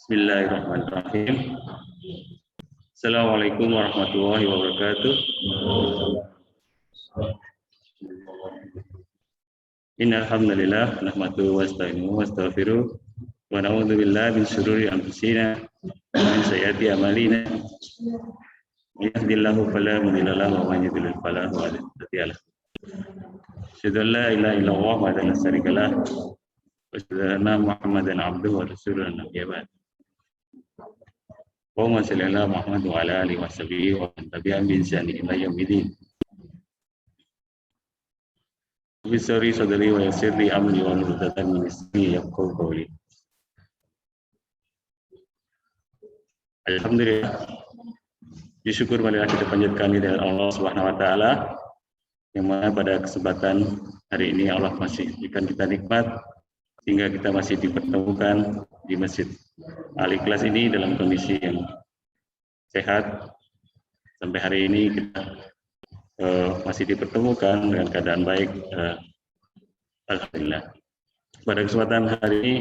Bismillahirrahmanirrahim. Assalamualaikum warahmatullahi wabarakatuh. Innal hamdalillah nahmaduhu wa nasta'inuhu wa nastaghfiruh wa na'udzu billahi min shururi anfusina wa min sayyiati a'malina. May yahdihillahu fala mudilla lahu wa may yudlil fala hadiya lahu. Asyhadu an la ilaha illallah wahdahu la syarika lah wa asyhadu anna Muhammadan abduhu wa rasuluhu nabiyya ba'd. Allahumma shalli ala Muhammad wa ala alihi washabihi wa man tabi'ahum bi ihsan ila yaumil Bisari sadari wa yassirli amri wa nurudatan min ismi yaqul qawli. Alhamdulillah, disyukur marilah kita panjatkan dari Allah Subhanahu wa taala yang mana pada kesempatan hari ini Allah masih berikan kita nikmat sehingga kita masih dipertemukan di Masjid Al-Ikhlas ini dalam kondisi yang sehat. Sampai hari ini kita masih dipertemukan dengan keadaan baik. Alhamdulillah. Pada kesempatan hari ini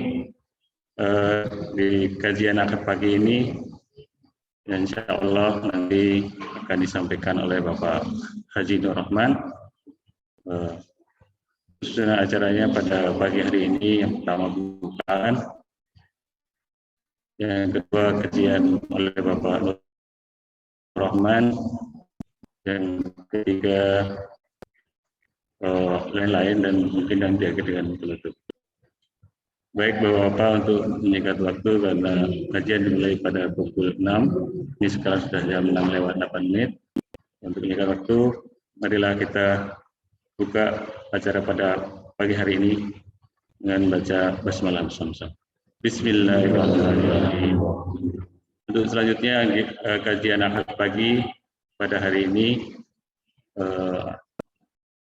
di kajian akad pagi ini, insya Allah nanti akan disampaikan oleh Bapak Haji Nur Rahman. Susunan acaranya pada pagi hari ini yang pertama pembukaan, yang kedua kajian oleh Bapak Nur Rahman, dan ketiga lain-lain, dan mungkin nanti akan dengan penutup. Baik Bapak-Bapak, untuk menyingkat waktu karena kajian dimulai pada pukul 6, ini sekarang sudah jam 6:08. Untuk menyingkat waktu, marilah kita buka acara pada pagi hari ini dengan baca basmalah bersama-sama. Bismillahirrahmanirrahim. Untuk selanjutnya kajian akad pagi pada hari ini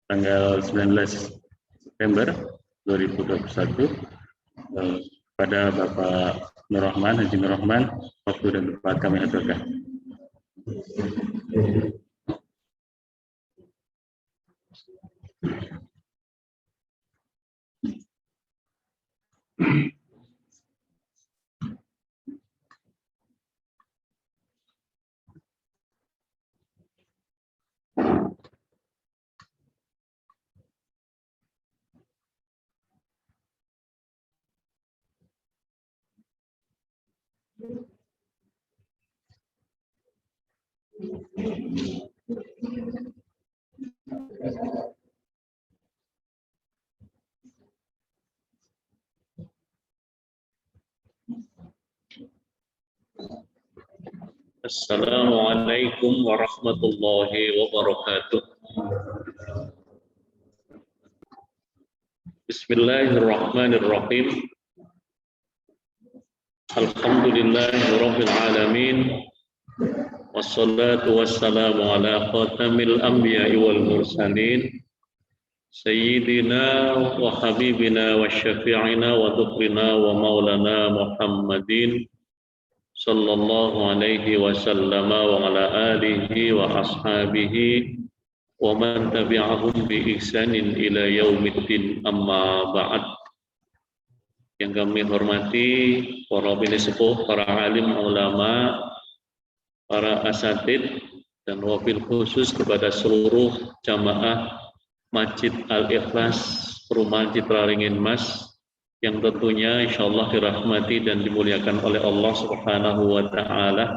tanggal 19 September 2021 pada Bapak Nur Rahman, Haji Nur Rahman, waktu dan tempat kami aturkan. Assalamualaikum warahmatullahi wabarakatuh. Bismillahirrahmanirrahim. Alhamdulillahirabbil alamin. Wassalatu wassalamu ala khatamil anbiya'i wal mursalin. Sayyidina wa habibina wa syafi'ina wa dhukrina wa maulana Muhammadin sallallahu alaihi wasallam wa ala alihi wa ashabihi wa man tabi'ahum bi ihsanin ila yaumiddin, amma ba'd. Yang kami hormati para sepuh, para alim ulama, para asatid, dan wabil khusus kepada seluruh jamaah Masjid Al-Ikhlas Perumahan Citraringin Mas yang tentunya insyaallah dirahmati dan dimuliakan oleh Allah Subhanahu wa taala.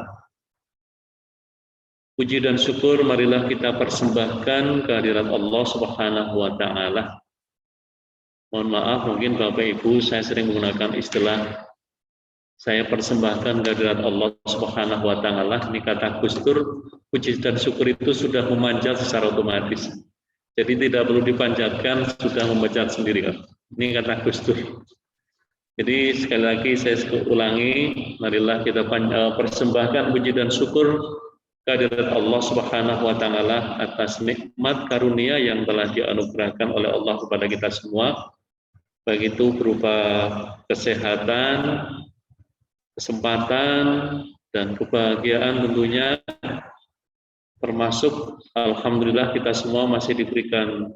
Puji dan syukur marilah kita persembahkan kehadirat Allah Subhanahu wa taala. Mohon maaf, mungkin Bapak Ibu saya sering menggunakan istilah saya persembahkan kehadirat Allah Subhanahu wa taala. Ini kata Gustur, puji dan syukur itu sudah memanjat secara otomatis. Jadi tidak perlu dipanjatkan, sudah memanjat sendiri kan. Ini kata Gustur. Jadi sekali lagi saya ulangi, marilah kita persembahkan puji dan syukur kehadirat Allah Subhanahu wa taala atas nikmat karunia yang telah dianugerahkan oleh Allah kepada kita semua, baik itu berupa kesehatan, kesempatan, dan kebahagiaan tentunya, termasuk alhamdulillah kita semua masih diberikan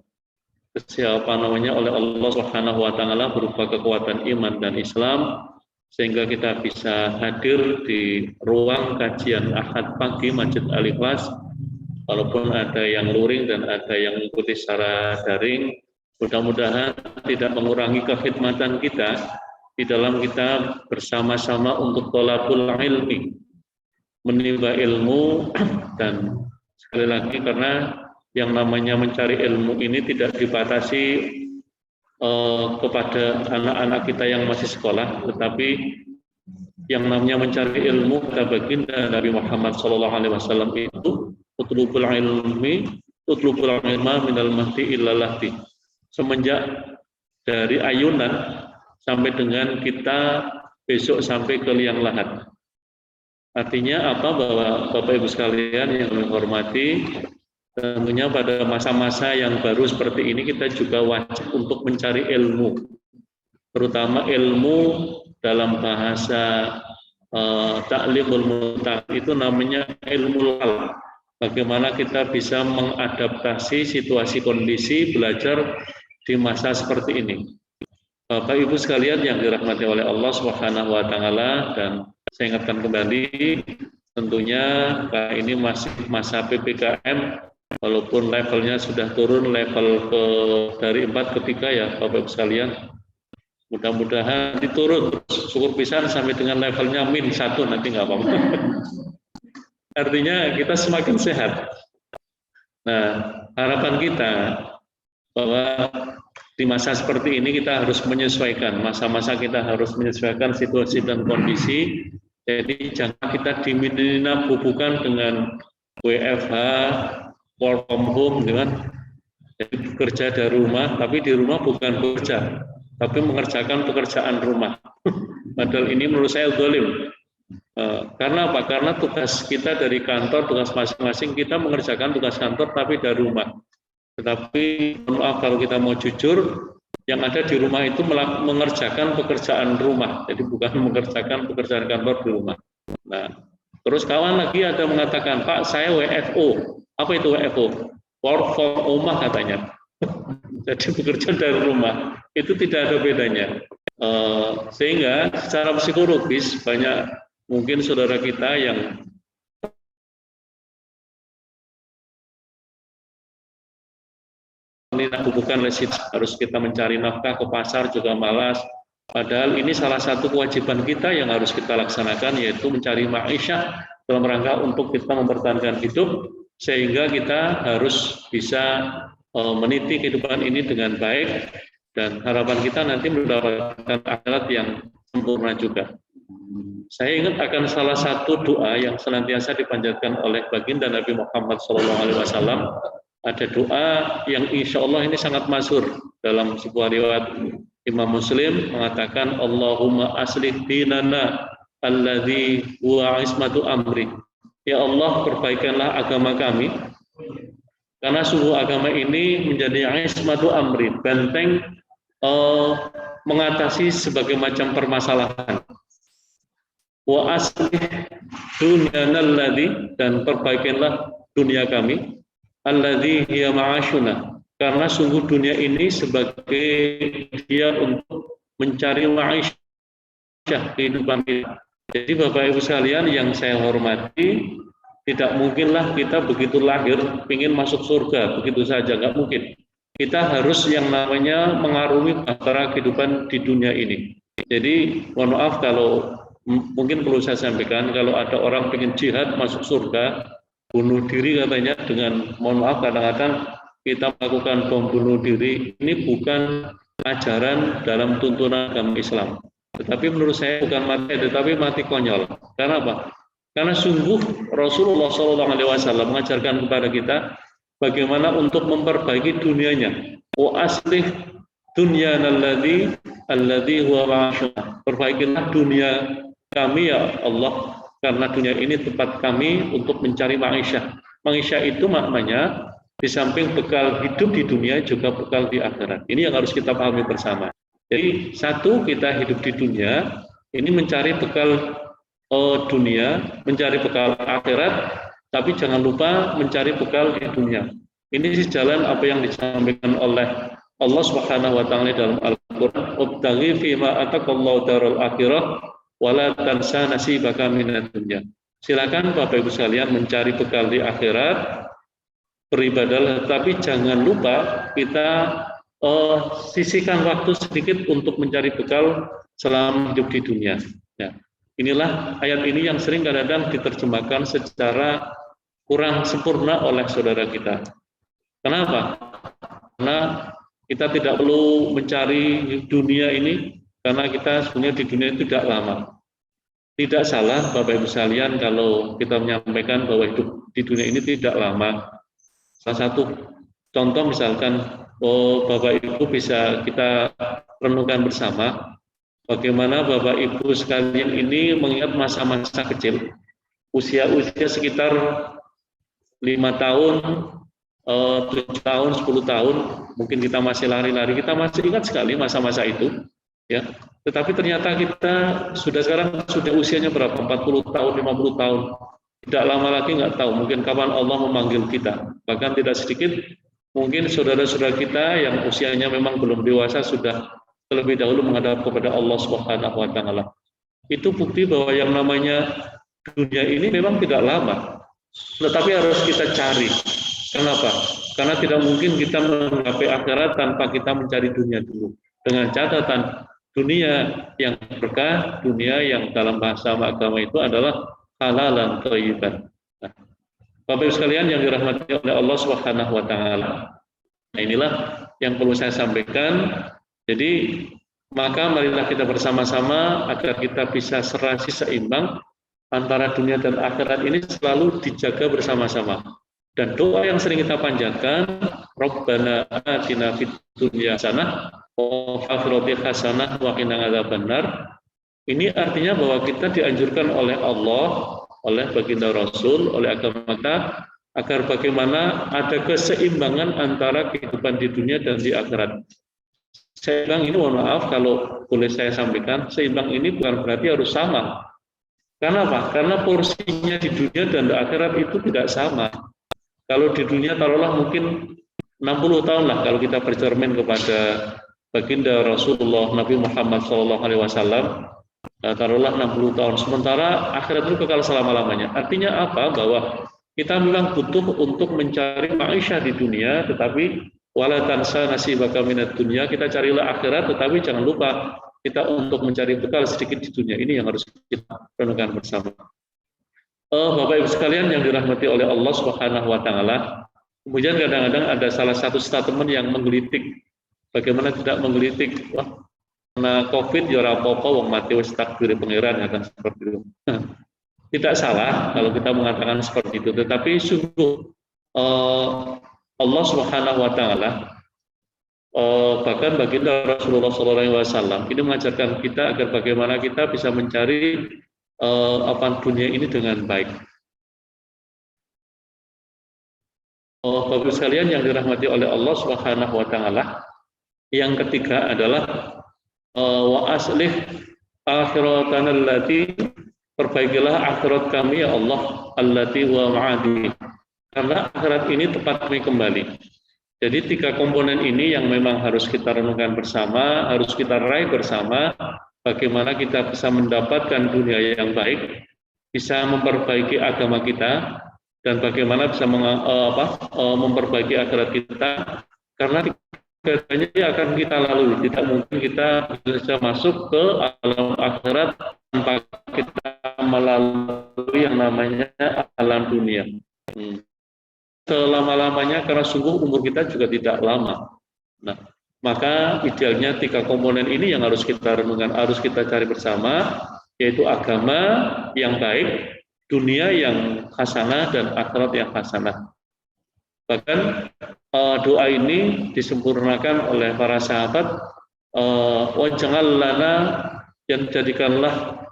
oleh Allah Subhanahu wa taala berupa kekuatan iman dan Islam, sehingga kita bisa hadir di ruang kajian Ahad pagi Masjid Al-Ikhlas, walaupun ada yang luring dan ada yang mengikuti secara daring. Mudah-mudahan tidak mengurangi kekhidmatan kita di dalam kita bersama-sama untuk thalabul ilmi, menimba ilmu. Dan sekali lagi, karena yang namanya mencari ilmu ini tidak dibatasi kepada anak-anak kita yang masih sekolah, tetapi yang namanya mencari ilmu kata baginda Nabi Muhammad SAW itu utlubul ilma minal mahdi illa lahdi. Semenjak dari ayunan sampai dengan kita besok sampai ke liang lahat. Artinya apa? Bahwa Bapak Ibu sekalian yang menghormati, tentunya pada masa-masa yang baru seperti ini kita juga wajib untuk mencari ilmu, terutama ilmu dalam bahasa ta'limul mutlaq itu namanya ilmu lal. Bagaimana kita bisa mengadaptasi situasi kondisi belajar di masa seperti ini. Bapak Ibu sekalian yang dirahmati oleh Allah Subhanahu wa taala, dan saya ingatkan kembali, tentunya ini masih masa PPKM. Walaupun levelnya sudah turun level dari 4 ke 3 ya Bapak Ibu sekalian, mudah-mudahan diturun syukur pisan sampai dengan levelnya -1 nanti nggak apa-apa. Artinya kita semakin sehat. Nah, harapan kita bahwa di masa seperti ini kita harus menyesuaikan, masa-masa kita harus menyesuaikan situasi dan kondisi. Jadi jangan kita dimina bubukan dengan WFH, work from home, dengan jadi bekerja dari rumah, tapi di rumah bukan bekerja, tapi mengerjakan pekerjaan rumah. Padahal ini menurut saya zalim. Karena apa? Karena tugas kita dari kantor, tugas masing-masing kita mengerjakan tugas kantor, tapi dari rumah. Tetapi maaf kalau kita mau jujur, yang ada di rumah itu mengerjakan pekerjaan rumah, jadi bukan mengerjakan pekerjaan kantor di rumah. Nah, terus kawan lagi ada mengatakan, Pak, saya WFO. Apa itu WFO? Work from rumah katanya. Jadi bekerja dari rumah. Itu tidak ada bedanya. Sehingga secara psikologis banyak mungkin saudara kita yang bukan lesit, harus kita mencari nafkah ke pasar juga malas. Padahal ini salah satu kewajiban kita yang harus kita laksanakan, yaitu mencari ma'isyah dalam rangka untuk kita mempertahankan hidup, sehingga kita harus bisa meniti kehidupan ini dengan baik, dan harapan kita nanti mendapatkan akhirat yang sempurna juga. Saya ingat akan salah satu doa yang senantiasa dipanjatkan oleh baginda Nabi Muhammad SAW. Ada doa yang insya Allah ini sangat masyhur dalam sebuah riwayat Imam Muslim, mengatakan Allahumma aslih dinana alladzi huwa ismatu amri. Ya Allah, perbaikanlah agama kami, karena sungguh agama ini menjadi ismatu amri, benteng mengatasi sebagai macam permasalahan. Wa aslih dunyana alladzi, dan perbaikanlah dunia kami, alladzi hiya ma'asyuna, karena sungguh dunia ini sebagai dia untuk mencari ma'isyah kehidupan kita. Jadi Bapak Ibu sekalian yang saya hormati, tidak mungkinlah kita begitu lahir ingin masuk surga begitu saja, nggak mungkin. Kita harus yang namanya mengarungi bahtera kehidupan di dunia ini. Jadi mohon maaf kalau mungkin perlu saya sampaikan, kalau ada orang ingin jihad masuk surga, bunuh diri katanya, dengan mohon maaf kadang-kadang kita melakukan bom bunuh diri, ini bukan ajaran dalam tuntunan agama Islam. Tetapi menurut saya bukan mati, tetapi mati konyol. Karena apa? Karena sungguh Rasulullah SAW mengajarkan kepada kita bagaimana untuk memperbaiki dunianya. Wa aslih dunyana alladzi huwa ma'asyuna. Perbaikilah dunia kami ya Allah, karena dunia ini tempat kami untuk mencari ma'isyah. Ma'isyah itu maknanya di samping bekal hidup di dunia juga bekal di akhirat. Ini yang harus kita pahami bersama. Jadi satu, kita hidup di dunia ini mencari bekal dunia, mencari bekal akhirat, tapi jangan lupa mencari bekal di dunia. Ini jalan apa yang disampaikan oleh Allah Subhanahu wa taala dalam Al-Qur'an, "Wabtaghi fima ataqallahu darul akhirah wala tansa nasibaka minad dunya. Silakan Bapak Ibu sekalian mencari bekal di akhirat, beribadah, tapi jangan lupa kita sisihkan waktu sedikit untuk mencari bekal selama hidup di dunia. Ya. Inilah ayat ini yang sering kadang-kadang diterjemahkan secara kurang sempurna oleh saudara kita. Kenapa? Karena kita tidak perlu mencari dunia ini, karena kita sebenarnya di dunia itu tidak lama. Tidak salah Bapak Ibu sekalian kalau kita menyampaikan bahwa hidup di dunia ini tidak lama. Salah satu contoh misalkan Bapak Ibu bisa kita renungkan bersama bagaimana Bapak Ibu sekalian ini mengingat masa-masa kecil, usia-usia sekitar 5 tahun, 7 tahun, 10 tahun, mungkin kita masih lari-lari, kita masih ingat sekali masa-masa itu, ya. Tetapi ternyata kita sekarang sudah usianya berapa? 40 tahun, 50 tahun. Tidak lama lagi nggak tahu, mungkin kapan Allah memanggil kita. Bahkan tidak sedikit, mungkin saudara-saudara kita yang usianya memang belum dewasa sudah terlebih dahulu menghadap kepada Allah Subhanahu wa Ta'ala. Itu bukti bahwa yang namanya dunia ini memang tidak lama, tetapi harus kita cari. Kenapa? Karena tidak mungkin kita menggapai akhirat tanpa kita mencari dunia dulu. Dengan catatan dunia yang berkah, dunia yang dalam bahasa agama itu adalah halalan thayyiban. Nah, Bapak Ibu sekalian yang dirahmati oleh Allah Subhanahu wa Ta'ala. Nah, inilah yang perlu saya sampaikan. Jadi maka marilah kita bersama-sama agar kita bisa serasi seimbang antara dunia dan akhirat ini selalu dijaga bersama-sama. Dan doa yang sering kita panjatkan, Rabbana atina fid dunya hasanah wa fil akhirati hasanah wa qina adzabannar. Ini artinya bahwa kita dianjurkan oleh Allah, oleh baginda Rasul, oleh agama kita, agar bagaimana ada keseimbangan antara kehidupan di dunia dan di akhirat. Seimbang ini, mohon maaf kalau boleh saya sampaikan, seimbang ini bukan berarti harus sama. Karena apa? Karena porsinya di dunia dan di akhirat itu tidak sama. Kalau di dunia taruhlah mungkin 60 tahun lah kalau kita bercermin kepada baginda Rasulullah Nabi Muhammad SAW, taruhlah 60 tahun. Sementara akhirat itu kekal selama-lamanya. Artinya apa? Bahwa kita memang butuh untuk mencari maisha di dunia, tetapi wala tansa nasibaka minad dunya, kita carilah akhirat, tetapi jangan lupa kita untuk mencari bekal sedikit di dunia. Ini yang harus kita renungkan bersama. Bapak Ibu sekalian yang dirahmati oleh Allah Subhanahu wa Ta'ala, kemudian kadang-kadang ada salah satu statement yang menggelitik. Bagaimana tidak menggelitik? Wah, karena COVID ya ora apa-apa wong mati wis takdir pangeran, ya kan, seperti itu. Tidak salah kalau kita mengatakan seperti itu, tetapi sungguh Allah Subhanahu wa Ta'ala, bahkan baginda Rasulullah SAW ini mengajarkan kita agar bagaimana kita bisa mencari dunia ini dengan baik. Bapak sekalian yang dirahmati oleh Allah Subhanahu wa Ta'ala, yang ketiga adalah wa aslih akhiratana allati, perbaikilah akhirat kami ya Allah, allati wa ma'adi, karena akhirat ini tempat kami kembali. Jadi 3 komponen ini yang memang harus kita renungkan bersama, harus kita raih bersama, bagaimana kita bisa mendapatkan dunia yang baik, bisa memperbaiki agama kita, dan bagaimana bisa memperbaiki akhirat kita, karena ketiganya akan kita lalui. Tidak mungkin kita bisa masuk ke alam akhirat tanpa kita melalui yang namanya alam dunia. Selama-lamanya, karena sungguh umur kita juga tidak lama. Nah, maka idealnya 3 komponen ini yang harus kita renungkan, harus kita cari bersama, yaitu agama yang baik, dunia yang hasanah, dan akhirat yang hasanah. Bahkan doa ini disempurnakan oleh para sahabat, wa ja'al lana, yang jadikanlah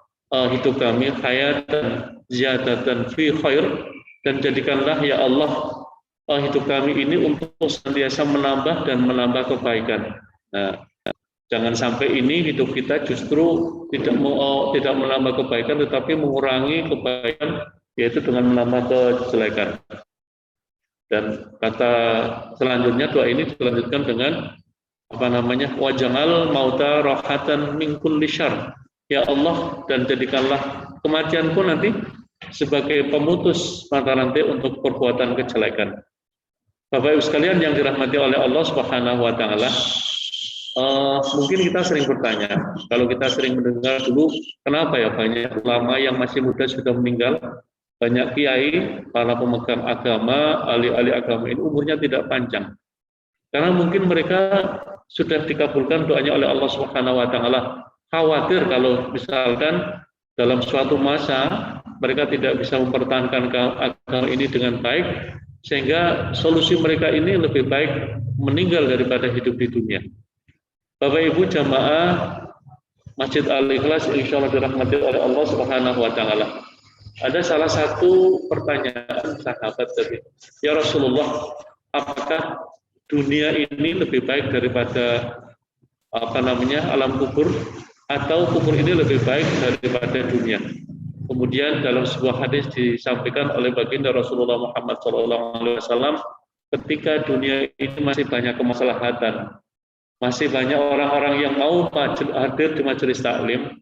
hidup kami hayatan ziyadatan fi khair, dan jadikanlah ya Allah hidup kami ini untuk senantiasa menambah dan menambah kebaikan. Nah, jangan sampai ini hidup kita justru tidak menambah kebaikan, tetapi mengurangi kebaikan, yaitu dengan menambah kejelekan. Dan kata selanjutnya, doa ini dilanjutkan dengan waj'al mauta rahatan min kulli syarr, ya Allah, dan jadikanlah kematianku nanti sebagai pemutus mata rantai untuk perbuatan kejelekan. Bapak Ibu sekalian yang dirahmati oleh Allah Subhanahu wa taala, mungkin kita sering bertanya, kalau kita sering mendengar dulu, kenapa ya banyak ulama yang masih muda sudah meninggal, banyak kiai, para pemegang agama, ahli-ahli agama ini umurnya tidak panjang. Karena mungkin mereka sudah dikabulkan doanya oleh Allah Subhanahu wa taala. Khawatir kalau misalkan dalam suatu masa mereka tidak bisa mempertahankan agama ini dengan baik, sehingga solusi mereka ini lebih baik meninggal daripada hidup di dunia. Bapak Ibu jamaah Masjid Al-Ikhlas insyaallah dirahmati oleh Allah Subhanahu wa taala. Ada salah satu pertanyaan sahabat tadi, ya Rasulullah, apakah dunia ini lebih baik daripada alam kubur, atau kubur ini lebih baik daripada dunia? Kemudian dalam sebuah hadis disampaikan oleh baginda Rasulullah Muhammad SAW, ketika dunia ini masih banyak kemaslahatan, masih banyak orang-orang yang mau hadir di majelis taklim,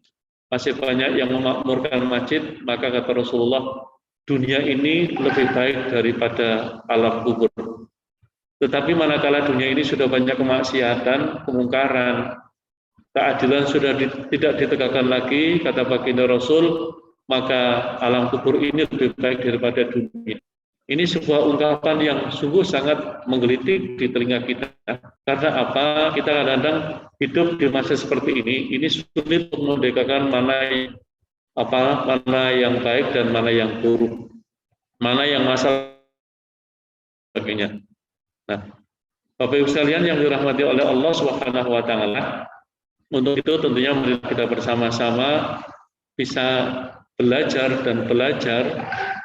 masih banyak yang memakmurkan masjid, maka kata Rasulullah, dunia ini lebih baik daripada alam kubur. Tetapi manakala dunia ini sudah banyak kemaksiatan, kemungkaran, keadilan sudah tidak ditegakkan lagi, kata baginda Rasul, maka alam kubur ini lebih baik daripada dunia. Ini sebuah ungkapan yang sungguh sangat menggelitik di telinga kita. Karena apa? Kita kadang-kadang hidup di masa seperti ini sulit untuk membedakan mana yang baik dan mana yang buruk, mana yang masalah sebagainya. Nah, Bapak Ibu sekalian yang dirahmati oleh Allah Subhanahu wa taala, untuk itu tentunya mari kita bersama-sama bisa belajar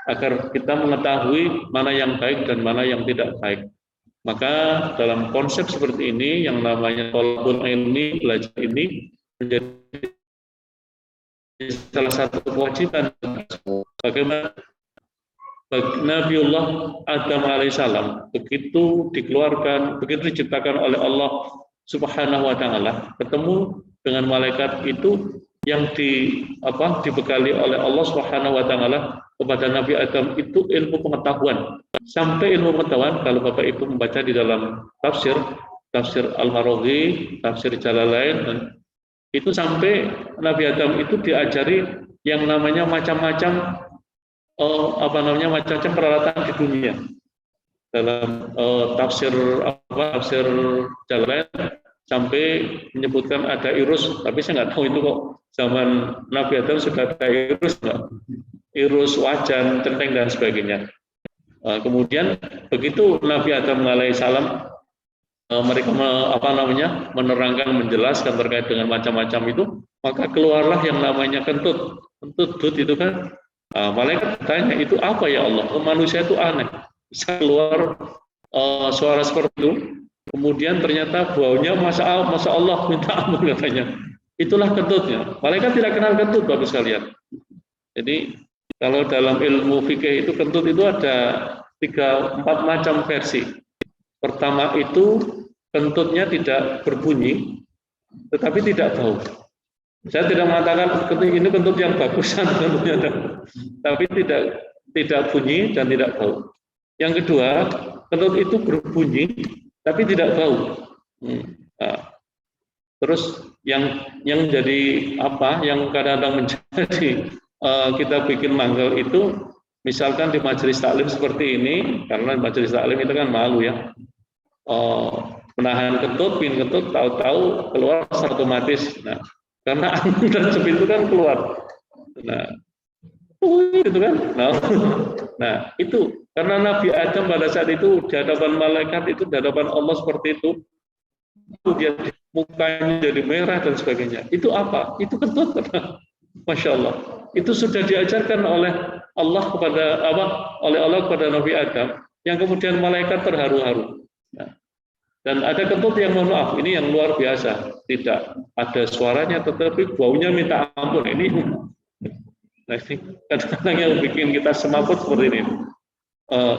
agar kita mengetahui mana yang baik dan mana yang tidak baik. Maka dalam konsep seperti ini yang namanya thalabul ilmi, belajar ini menjadi salah satu kewajiban. Bagaimana Nabiullah Adam alaihissalam begitu dikeluarkan, begitu diciptakan oleh Allah Subhanahu wa taala, ketemu dengan malaikat itu yang dibekali oleh Allah Subhanahu wa taala kepada Nabi Adam itu ilmu pengetahuan. Sampai ilmu pengetahuan, kalau Bapak Ibu membaca di dalam tafsir Al-Maraghi, tafsir Jalalain, itu sampai Nabi Adam itu diajari yang namanya macam-macam macam-macam peralatan di dunia. Dalam tafsir Jalalain sampai menyebutkan ada irus, tapi saya nggak tahu itu kok zaman Nabi Adam sudah ada irus, irus, wajan, centeng dan sebagainya. Kemudian begitu Nabi Adam alaihissalam mereka menerangkan, menjelaskan terkait dengan macam-macam itu, maka keluarlah yang namanya kentut itu kan. Malaikat bertanya, itu apa ya Allah? Manusia itu aneh, bisa keluar suara seperti itu. Kemudian ternyata baunya Masya Allah, minta ampun katanya. Itulah kentutnya. Malaikat tidak kenal kentut, Bapak sekalian. Jadi kalau dalam ilmu fikih itu kentut itu ada 3-4 macam versi. Pertama itu kentutnya tidak berbunyi, tetapi tidak bau. Saya tidak mengatakan ini kentut yang bagusan, tapi tidak bunyi dan tidak bau. Yang kedua, kentut itu berbunyi tapi tidak bau. Terus yang jadi yang kadang-kadang menjadi kita bikin manggal itu, misalkan di majelis taklim seperti ini, karena majelis taklim itu kan malu ya, menahan kentut, pin kentut, tahu-tahu keluar otomatis. Nah, karena angin dan sepin itu kan keluar. Nah, itu kan. Nah, itu karena Nabi Adam pada saat itu di hadapan malaikat itu, di hadapan Allah seperti itu, dia mukanya jadi merah dan sebagainya. Itu apa? Itu kentut. Masya Allah. Itu sudah diajarkan oleh Allah kepada Nabi Adam, yang kemudian malaikat terharu-haru. Nah, dan ada kentut yang mohon maaf, ini yang luar biasa, tidak ada suaranya tetapi baunya minta ampun. Ini kadang-kadang yang bikin kita semaput seperti ini.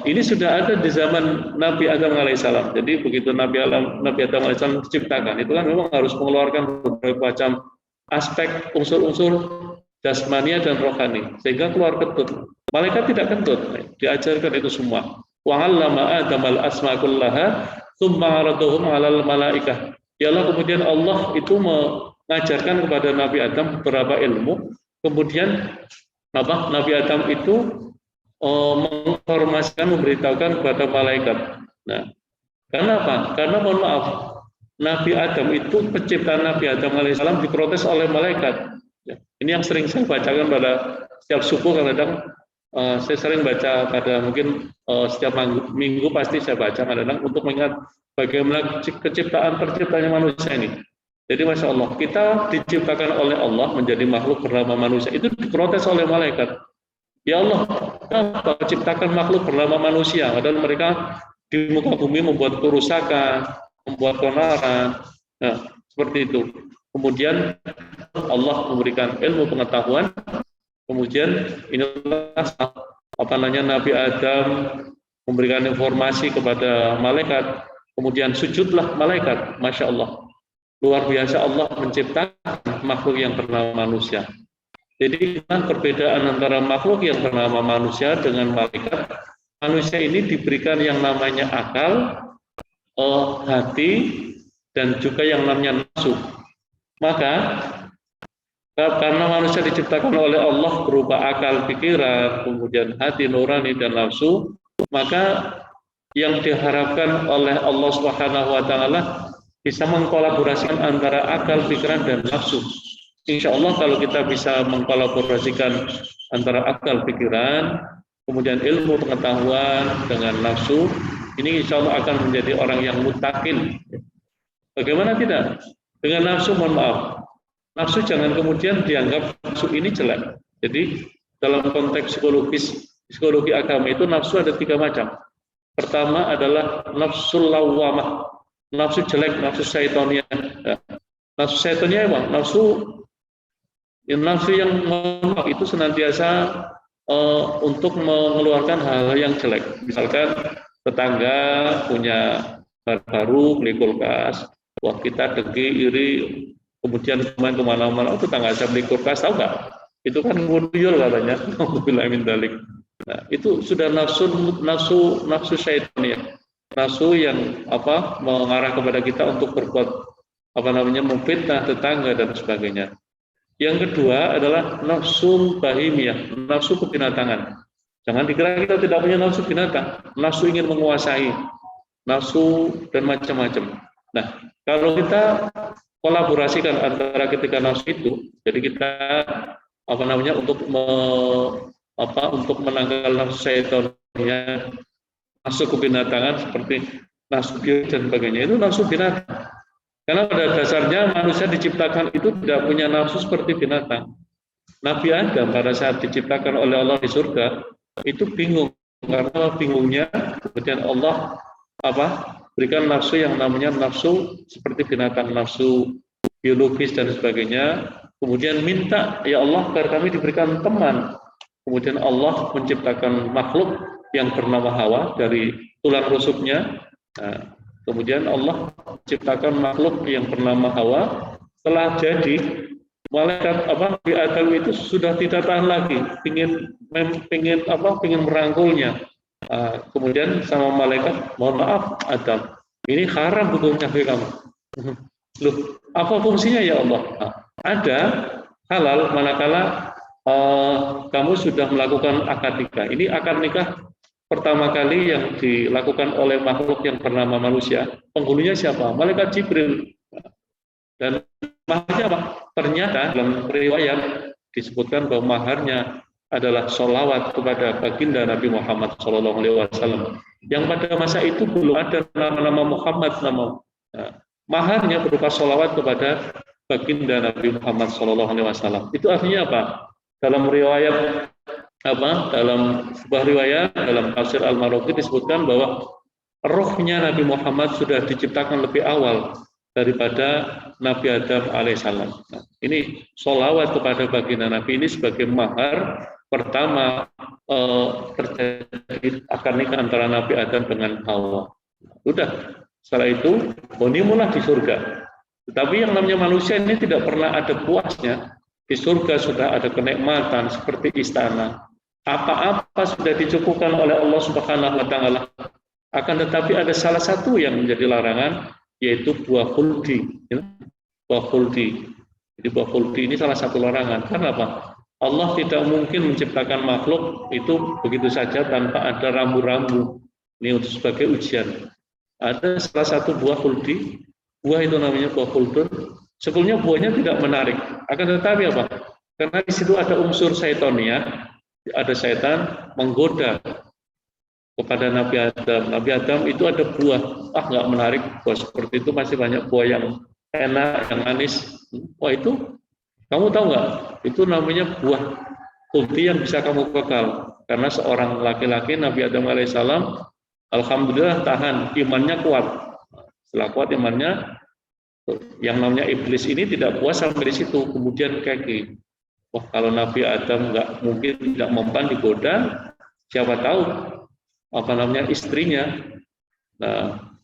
Ini sudah ada di zaman Nabi Adam alaihissalam. Jadi begitu Nabi Adam alaihissalam diciptakan, itu kan memang harus mengeluarkan berbagai macam aspek unsur-unsur jasmania dan rohani, sehingga keluar kentut. Malaikat tidak kentut, diajarkan itu semua. Wa 'allama Adam al-asma' kullaha tsumma 'aradahum 'alal malaikah. Ialah kemudian Allah itu mengajarkan kepada Nabi Adam beberapa ilmu, kemudian Nabi Adam itu menginformasikan, memberitahukan kepada malaikat. Nah, karena apa? Karena mohon maaf, Nabi Adam itu, penciptaan Nabi Adam alaihissalam diprotes oleh malaikat. Ya, ini yang sering saya bacakan pada setiap subuh, kadang-kadang saya sering baca pada mungkin setiap minggu pasti saya baca kadang-kadang untuk mengingat bagaimana terciptaannya manusia ini. Jadi Masya Allah, kita diciptakan oleh Allah menjadi makhluk bernama manusia, itu diprotes oleh malaikat. Ya Allah, kenapa ciptakan makhluk bernama manusia, padahal mereka di muka bumi membuat kerusakan, membuat keonaran. Nah, seperti itu. Kemudian Allah memberikan ilmu pengetahuan. Kemudian inilah Nabi Adam memberikan informasi kepada malaikat. Kemudian sujudlah malaikat. Masya Allah, luar biasa Allah menciptakan makhluk yang bernama manusia. Jadi perbedaan antara makhluk yang bernama manusia dengan malaikat. Manusia ini diberikan yang namanya akal, hati, dan juga yang namanya nafsu. Maka karena manusia diciptakan oleh Allah berupa akal, pikiran, kemudian hati, nurani, dan nafsu, maka yang diharapkan oleh Allah Subhanahu wa Ta'ala bisa mengkolaborasikan antara akal, pikiran, dan nafsu. Insya Allah kalau kita bisa mengkolaborasikan antara akal, pikiran, kemudian ilmu pengetahuan dengan nafsu, ini insya Allah akan menjadi orang yang mutakin. Bagaimana tidak? Dengan nafsu, mohon maaf, nafsu jangan kemudian dianggap nafsu ini jelek. Jadi dalam konteks psikologi agama itu nafsu ada 3 macam. Pertama adalah nafsul lawamah, nafsu jelek, nafsu syaitoniah. Nafsu syaitoniah emang nafsu yang itu senantiasa untuk mengeluarkan hal-hal yang jelek. Misalkan tetangga punya barang baru, beli kulkas, wah kita dengki, iri, kemudian main kemana-mana, tetangga saya beli kulkas, tahu nggak? Itu kan ngunuyul katanya. Nah, itu sudah nafsu syaitan ya, nafsu yang mengarah kepada kita untuk berbuat memfitnah tetangga dan sebagainya. Yang kedua adalah nafsu bahimiyah, nafsu kebinatangan. Jangan dikira kita tidak punya nafsu binatang, nafsu ingin menguasai, nafsu dan macam-macam. Nah, kalau kita kolaborasikan antara ketiga nafsu itu, jadi kita untuk menangkal nafsu syaitannya, nafsu kebinatangan seperti nafsu biologi dan sebagainya, itu nafsu binatang. Karena pada dasarnya manusia diciptakan itu tidak punya nafsu seperti binatang. Nabi Adam pada saat diciptakan oleh Allah di surga itu bingung, karena bingungnya kemudian Allah berikan nafsu yang namanya nafsu seperti binatang, nafsu biologis dan sebagainya. Kemudian minta, ya Allah agar kami diberikan teman. Kemudian Allah menciptakan makhluk yang bernama Hawa dari tulang rusuknya. Nah, kemudian Allah ciptakan makhluk yang bernama Hawa. Setelah jadi, malaikat Nabi Adam itu sudah tidak tahan lagi, ingin merangkulnya. Kemudian sama malaikat, mohon maaf Adam, ini haram hukumnya bagi kamu. Loh, apa fungsinya ya Allah? Ada halal manakala kamu sudah melakukan akad nikah. Ini akad nikah pertama kali yang dilakukan oleh makhluk yang bernama manusia. Penghulunya siapa? Malaikat Jibril. Dan maharnya apa? Ternyata dalam riwayat disebutkan bahwa maharnya adalah sholawat kepada baginda Nabi Muhammad SAW. Yang pada masa itu belum ada nama-nama Muhammad. Maharnya berupa sholawat kepada baginda Nabi Muhammad SAW. Itu artinya apa? Dalam riwayat dalam sebuah riwayat dalam tafsir Al-Maroki disebutkan bahwa rohnya Nabi Muhammad sudah diciptakan lebih awal daripada Nabi Adam alaihissalam. Nah, ini sholawat kepada baginda Nabi ini sebagai mahar pertama terjadi akad nikah antara Nabi Adam dengan Hawa. Sudah, setelah itu honeymoon di surga. Tetapi yang namanya manusia ini tidak pernah ada puasnya. Di surga sudah ada kenikmatan seperti istana. Apa-apa sudah dicukupkan oleh Allah Subhanahu wa taala. Akan tetapi ada salah satu yang menjadi larangan, yaitu buah khuldi. Buah khuldi. Jadi buah khuldi ini salah satu larangan. Karena apa? Allah tidak mungkin menciptakan makhluk itu begitu saja tanpa ada rambu-rambu. Ini untuk sebagai ujian. Ada salah satu buah khuldi. Buah itu namanya buah khuldun. Sebelumnya buahnya tidak menarik. Akan tetapi apa? Karena di situ ada unsur syaitannya, ada setan menggoda kepada Nabi Adam. Nabi Adam itu ada buah, nggak menarik, buah seperti itu masih banyak buah yang enak, yang manis. Wah itu, kamu tahu nggak? Itu namanya buah khuldi yang bisa kamu kekal. Karena seorang laki-laki Nabi Adam alaihissalam, alhamdulillah tahan, imannya kuat. Setelah kuat imannya, yang namanya iblis ini tidak puas sampai di situ, kemudian kaki. Wah kalau Nabi Adam nggak mungkin tidak mempan digoda, siapa tahu apa namanya istrinya. Nah,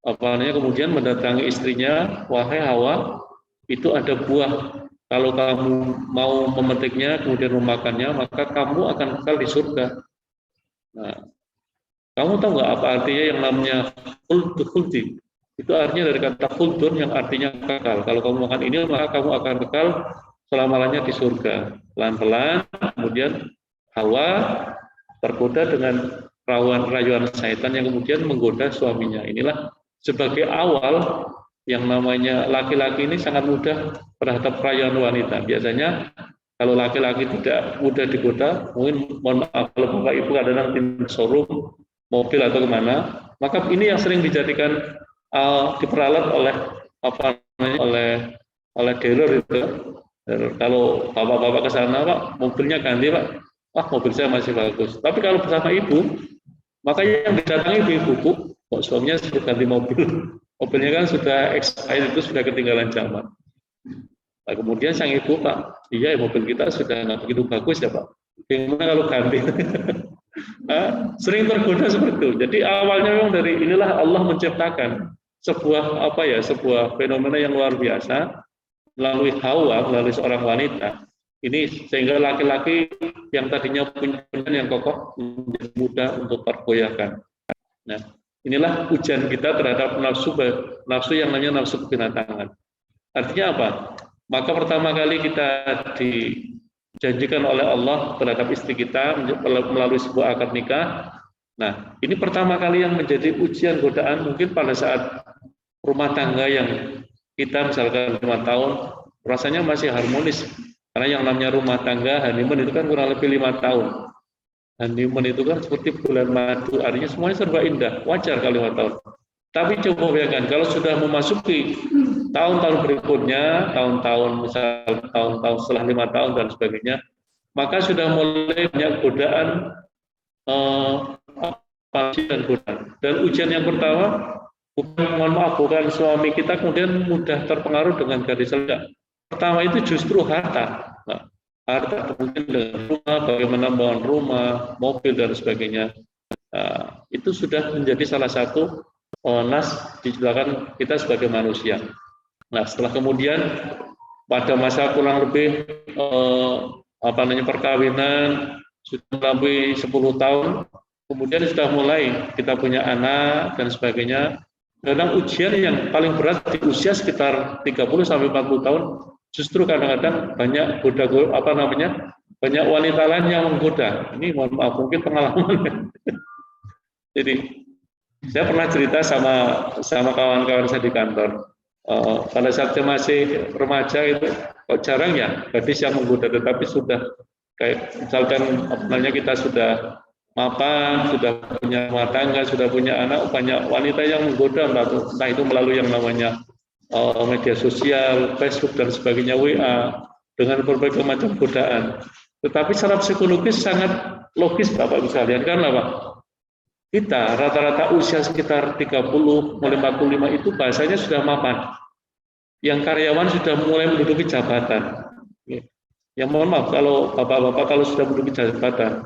apa namanya kemudian mendatangi istrinya, wahai Hawa, itu ada buah. Kalau kamu mau memetiknya kemudian memakannya, maka kamu akan kekal di surga. Nah, kamu tahu nggak apa artinya yang namanya khuldi? Itu artinya dari kata khuldun yang artinya kekal. Kalau kamu makan ini, maka kamu akan kekal selama-lamanya di surga. Pelan-pelan, kemudian Hawa tergoda dengan rayuan syaitan yang kemudian menggoda suaminya. Inilah sebagai awal yang namanya laki-laki ini sangat mudah terhadap rayuan wanita. Biasanya kalau laki-laki tidak mudah digoda, mungkin mohon maaf kalau Bapak Ibu kadang-kadang di showroom, mobil atau kemana, maka ini yang sering dijadikan diperalat oleh apa namanya oleh dealer itu. Kalau bapak-bapak ke sana, Pak, mobilnya ganti, Pak. Wah, mobil saya masih bagus. Tapi kalau bersama ibu, maka yang didatangi ibu-ibu, kok suaminya sudah ganti mobil. Mobilnya kan sudah expired, itu sudah ketinggalan zaman. Nah, kemudian sang ibu, Pak, iya mobil kita sudah nggak begitu bagus ya, Pak. Gimana kalau ganti? Sering tergoda seperti itu. Jadi awalnya memang dari inilah Allah menciptakan sebuah fenomena yang luar biasa melalui Hawa, melalui seorang wanita. Ini sehingga laki-laki yang tadinya punya yang kokoh menjadi mudah untuk tergoyahkan. Nah, inilah ujian kita terhadap nafsu yang namanya nafsu kebinatangan. Artinya apa? Maka pertama kali kita dijanjikan oleh Allah terhadap istri kita melalui sebuah akad nikah. Nah, ini pertama kali yang menjadi ujian godaan mungkin pada saat rumah tangga yang kita misalkan 5 tahun rasanya masih harmonis. Karena yang namanya rumah tangga honeymoon itu kan kurang lebih 5 tahun. Honeymoon itu kan seperti bulan madu, artinya semuanya serba indah, wajar kalau 5 tahun. Tapi coba bayangkan kalau sudah memasuki tahun-tahun berikutnya, tahun-tahun setelah 5 tahun dan sebagainya, maka sudah mulai banyak godaan dan godaan. Dan ujian yang pertama, bukan suami kita kemudian mudah terpengaruh dengan gadis selja. Pertama itu justru harta. Nah, harta kemudian dengan rumah, bagaimana membangun rumah, mobil dan sebagainya. Itu sudah menjadi salah satu nas diciptakan kita sebagai manusia. Nah, setelah kemudian pada masa kurang lebih perkawinan sudah melampaui 10 tahun, kemudian sudah mulai kita punya anak dan sebagainya. Kadang ujian yang paling berat di usia sekitar 30 sampai 40 tahun, justru kadang-kadang banyak banyak wanita lain yang menggoda. Ini mohon maaf mungkin pengalaman. Jadi saya pernah cerita sama kawan-kawan saya di kantor. Pada saat saya masih remaja itu kok jarang ya gadis yang menggoda, tetapi sudah kayak misalkan kita sudah mapan, sudah punya rumah tangga, sudah punya anak, banyak wanita yang menggoda, entah itu melalui yang namanya media sosial, Facebook dan sebagainya, WA, dengan berbagai macam godaan. Tetapi secara psikologis sangat logis Bapak Ibu sekalian, karena apa? Kita rata-rata usia sekitar 30, mulai 45 itu bahasanya sudah mapan. Yang karyawan sudah mulai menduduki jabatan. Ya mohon maaf kalau bapak-bapak kalau sudah menduduki jabatan,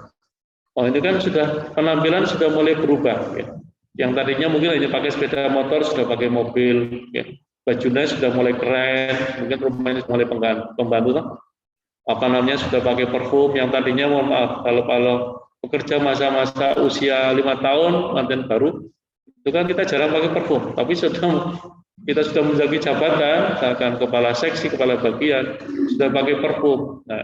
ini kan sudah penampilan sudah mulai berubah. Ya. Yang tadinya mungkin hanya pakai sepeda motor sudah pakai mobil. Ya. bajunya sudah mulai keren, mungkin rumahnya sudah mulai pembantu, sudah pakai parfum. Yang tadinya mohon maaf, kalau pekerja masa-masa usia 5 tahun mantan baru, itu kan kita jarang pakai parfum, tapi kita sudah menjadi jabatan, misalkan kepala seksi, kepala bagian, sudah pakai parfum. Nah,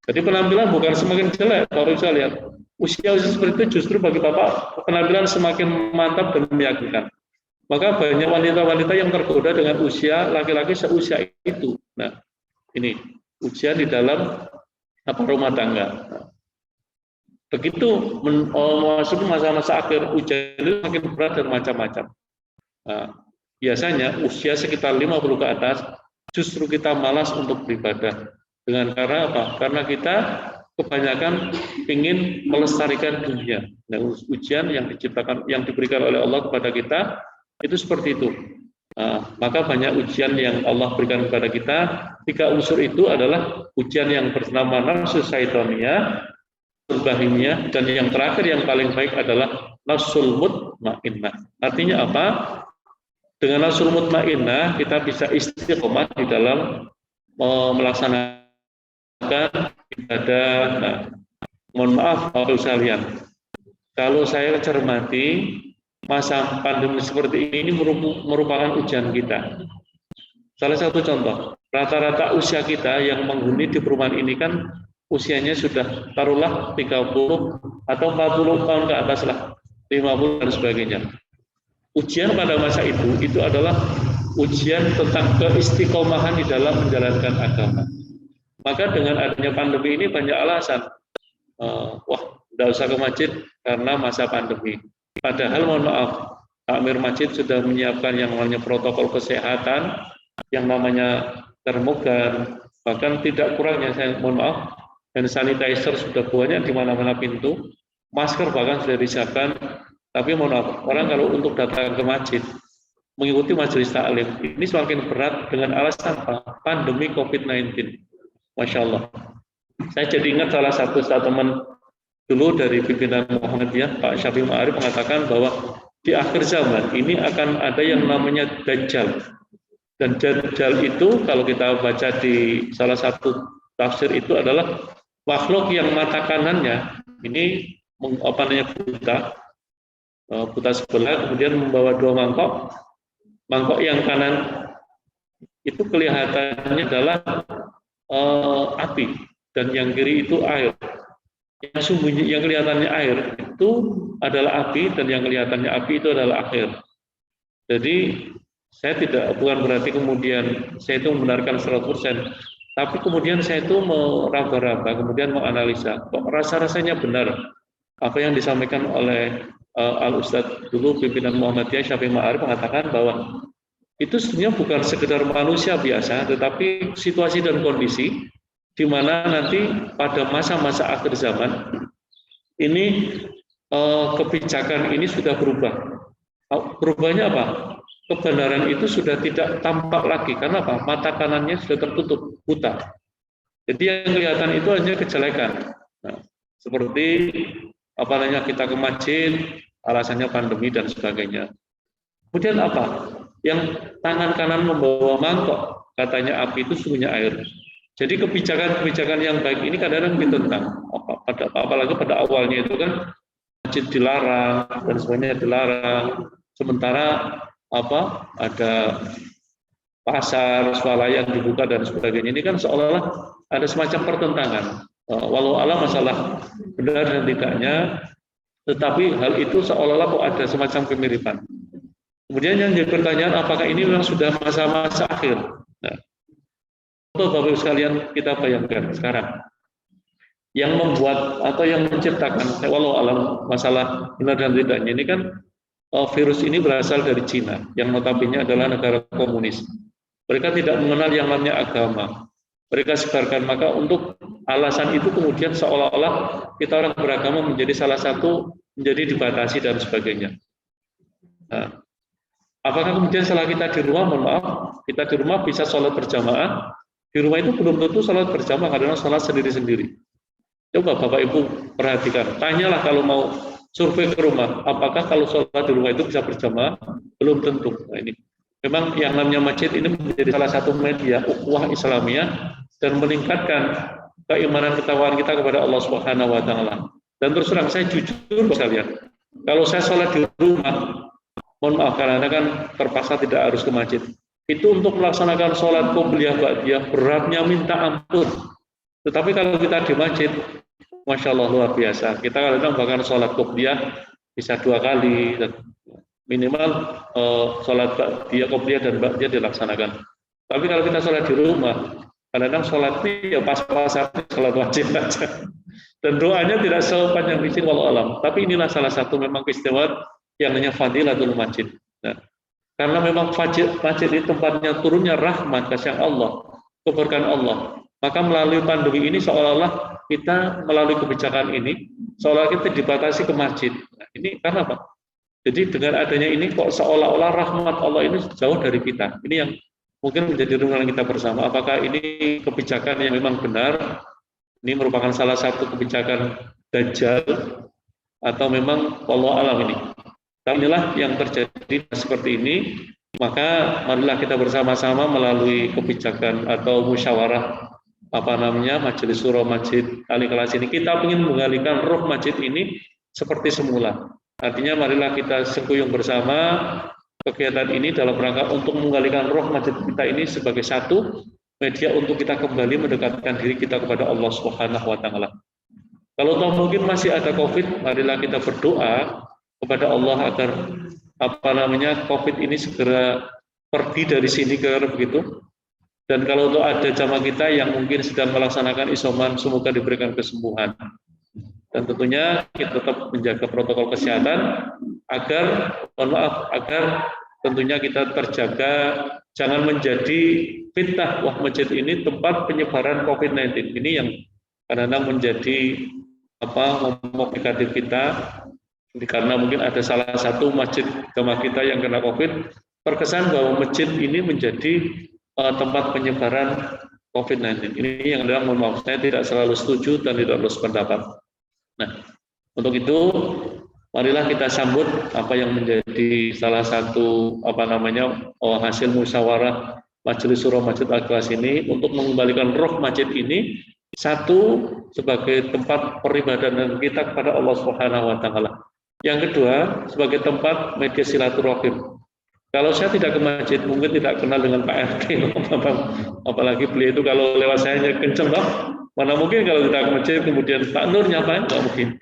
jadi penampilan bukan semakin jelek, kalau bisa lihat usia seperti itu justru bagi Bapak penampilan semakin mantap dan meyakinkan. Maka banyak wanita-wanita yang tergoda dengan usia laki-laki seusia itu. Nah, ini ujian di dalam rumah tangga. Nah, begitu masuk masa-masa akhir, ujian itu makin berat dan macam-macam. Nah, biasanya usia sekitar 50 ke atas justru kita malas untuk beribadah. Dengan cara apa? Karena kita kebanyakan ingin melestarikan dunia. Nah, ujian yang diberikan oleh Allah kepada kita itu seperti itu. Maka banyak ujian yang Allah berikan kepada kita. 3 unsur itu adalah ujian yang bernama nafsu syaitaniyah, bahimiyah, dan yang terakhir yang paling baik adalah nafsul mutmainnah. Artinya apa? Dengan nafsul mutmainnah kita bisa istiqomah di dalam melaksanakan ibadah. Nah, mohon maaf Bapak sekalian, kalau saya cermati masa pandemi seperti ini merupakan ujian kita. Salah satu contoh, rata-rata usia kita yang menghuni di perumahan ini kan usianya sudah taruhlah 30 atau 40 tahun ke atas lah, 50 dan sebagainya. Ujian pada masa itu adalah ujian tentang keistiqomahan di dalam menjalankan agama. Maka dengan adanya pandemi ini banyak alasan. Tidak usah ke masjid karena masa pandemi. Padahal mohon maaf, takmir masjid sudah menyiapkan yang namanya protokol kesehatan, yang namanya termogan, bahkan tidak kurangnya, saya mohon maaf, hand sanitizer sudah banyak di mana-mana pintu, masker bahkan sudah disiapkan. Tapi mohon maaf, orang kalau untuk datang ke masjid, mengikuti majelis taklim, ini semakin berat dengan alasan apa? Pandemi COVID-19. Masya Allah. Saya jadi ingat salah satu teman dulu dari pimpinan Muhammadiyah, Pak Syafi'i Ma'arif, mengatakan bahwa di akhir zaman ini akan ada yang namanya Dajjal. Dan Dajjal itu kalau kita baca di salah satu tafsir itu adalah makhluk yang mata kanannya ini buta sebelah, kemudian membawa 2 mangkok. Mangkok yang kanan itu kelihatannya adalah api, dan yang kiri itu air. Yang kelihatannya air itu adalah api, dan yang kelihatannya api itu adalah air. Jadi saya bukan berarti kemudian saya itu membenarkan 100%, tapi kemudian saya itu meraba-raba, kemudian menganalisa, kok rasa-rasanya benar apa yang disampaikan oleh Al-Ustadz dulu pimpinan Muhammadiyah Syafi'i Ma'arif, mengatakan bahwa itu sebenarnya bukan sekedar manusia biasa, tetapi situasi dan kondisi di mana nanti pada masa-masa akhir zaman ini kebijakan ini sudah berubah. Berubahnya apa? Kebenaran itu sudah tidak tampak lagi. Karena apa? Mata kanannya sudah tertutup, buta. Jadi yang kelihatan itu hanya kejelekan. Nah, seperti kita ke masjid, alasannya pandemi dan sebagainya. Kemudian apa? Yang tangan kanan membawa mangkok, katanya api itu sungguhnya air. Jadi kebijakan-kebijakan yang baik ini kadang-kadang ditentang. Apalagi pada awalnya itu kan masjid dilarang dan sebagainya dilarang. Sementara ada pasar, swalayan dibuka dan sebagainya. Ini kan seolah-olah ada semacam pertentangan. Walau alam masalah benar dan tidaknya, tetapi hal itu seolah-olah kok ada semacam kemiripan. Kemudian yang jadi pertanyaan, apakah ini memang sudah masa-masa akhir? Nah, Bapak-Ibu sekalian, kita bayangkan sekarang yang membuat atau yang menciptakan, walau alam masalah benar dan tidaknya, ini kan virus ini berasal dari Cina, yang notabene adalah negara komunis. Mereka tidak mengenal yang namanya agama. Mereka sebarkan, maka untuk alasan itu kemudian seolah-olah kita orang beragama menjadi salah satu, menjadi dibatasi dan sebagainya. Nah, apakah kemudian setelah kita di rumah, mohon maaf, kita di rumah bisa sholat berjamaah? Di rumah itu belum tentu sholat berjamaah, kadang sholat sendiri-sendiri. Coba Bapak Ibu perhatikan, tanyalah kalau mau survei ke rumah, apakah kalau sholat di rumah itu bisa berjamaah? Belum tentu. Nah, ini Memang yang namanya masjid ini menjadi salah satu media ukhuwah Islamiyah dan meningkatkan keimanan ketakwaan kita kepada Allah Subhanahu wa taala. Dan terus terang saya jujur sekalian, kalau saya sholat di rumah, mohon maaf karena kan terpaksa tidak harus ke masjid. Itu untuk melaksanakan sholat qobliyah ba'diyah beratnya minta ampun. Tetapi kalau kita di masjid, Masya Allah luar biasa. Kita kadang bahkan sholat qobliyah bisa 2 kali, minimal sholat ba'diyah, qobliyah dan ba'diyah dilaksanakan. Tapi kalau kita sholat di rumah, kadang-kadang sholat ini ya pas-pasan sholat wajib saja. Dan doanya tidak sepanjang izin walau alam. Tapi inilah salah satu memang keistimewaan yang namanya fadilatul masjid. Nah, karena memang masjid ini tempatnya turunnya rahmat kasih Allah, keberkahan Allah. Maka melalui pandemi ini seolah-olah kita melalui kebijakan ini seolah kita dibatasi ke masjid. Nah, ini karena apa? Jadi dengan adanya ini kok seolah-olah rahmat Allah ini jauh dari kita. Ini yang mungkin menjadi renungan kita bersama. Apakah ini kebijakan yang memang benar? Ini merupakan salah satu kebijakan Dajjal atau memang Allah alam ini. Tapi inilah yang terjadi seperti ini. Maka marilah kita bersama-sama melalui kebijakan atau musyawarah Majelis Syuro Masjid Ali Kelas ini, kita ingin mengalihkan roh masjid ini seperti semula. Artinya marilah kita sekuyung bersama kegiatan ini dalam rangka untuk mengalihkan roh masjid kita ini sebagai satu media untuk kita kembali mendekatkan diri kita kepada Allah Subhanahu wa taala. Kalau toh mungkin masih ada Covid, marilah kita berdoa kepada Allah agar Covid ini segera pergi dari sini ke begitu. Dan kalau untuk ada jamaah kita yang mungkin sedang melaksanakan isoman, semoga diberikan kesembuhan. Dan tentunya kita tetap menjaga protokol kesehatan agar tentunya kita terjaga, jangan menjadi fitnah. Wah, masjid ini tempat penyebaran COVID-19. Ini yang kadang-kadang menjadi memprovokatif kita, karena mungkin ada salah satu masjid jamaah kita yang kena COVID, terkesan bahwa masjid ini menjadi tempat penyebaran COVID-19. Ini yang adalah, mohon maaf, saya tidak selalu setuju dan tidak harus pendapat. Nah, untuk itu marilah kita sambut apa yang menjadi salah satu hasil musyawarah Majelis Syuro Masjid Al-Ikhlas ini untuk mengembalikan roh masjid ini satu sebagai tempat peribadahan kita kepada Allah Subhanahu wa taala. Yang kedua sebagai tempat media silaturahim. Kalau saya tidak ke masjid, mungkin tidak kenal dengan Pak RT, apalagi beliau itu kalau lewat saya kenceng, mana mungkin kalau kita ke masjid kemudian Pak Nur nyapain, nggak mungkin.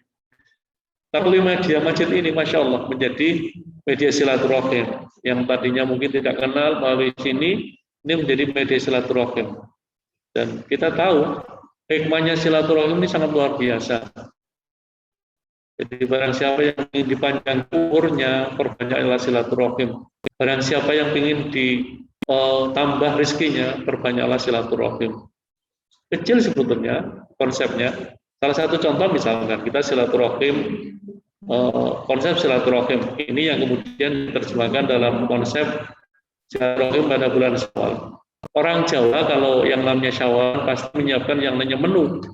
Tapi media masjid ini, Masya Allah, menjadi media silaturahim yang tadinya mungkin tidak kenal melalui sini, ini menjadi media silaturahim. Dan kita tahu hikmahnya silaturahim ini sangat luar biasa. Jadi barang siapa yang ingin dipanjang umurnya, perbanyaklah silaturahim. Barang siapa yang ingin ditambah rezekinya, perbanyaklah silaturahim. Kecil sebetulnya konsepnya. Salah satu contoh misalkan kita silaturahim, konsep silaturahim ini yang kemudian diterjemahkan dalam konsep silaturahim pada bulan Syawal. Orang Jawa kalau yang namanya Syawal pasti menyiapkan yang namanya menu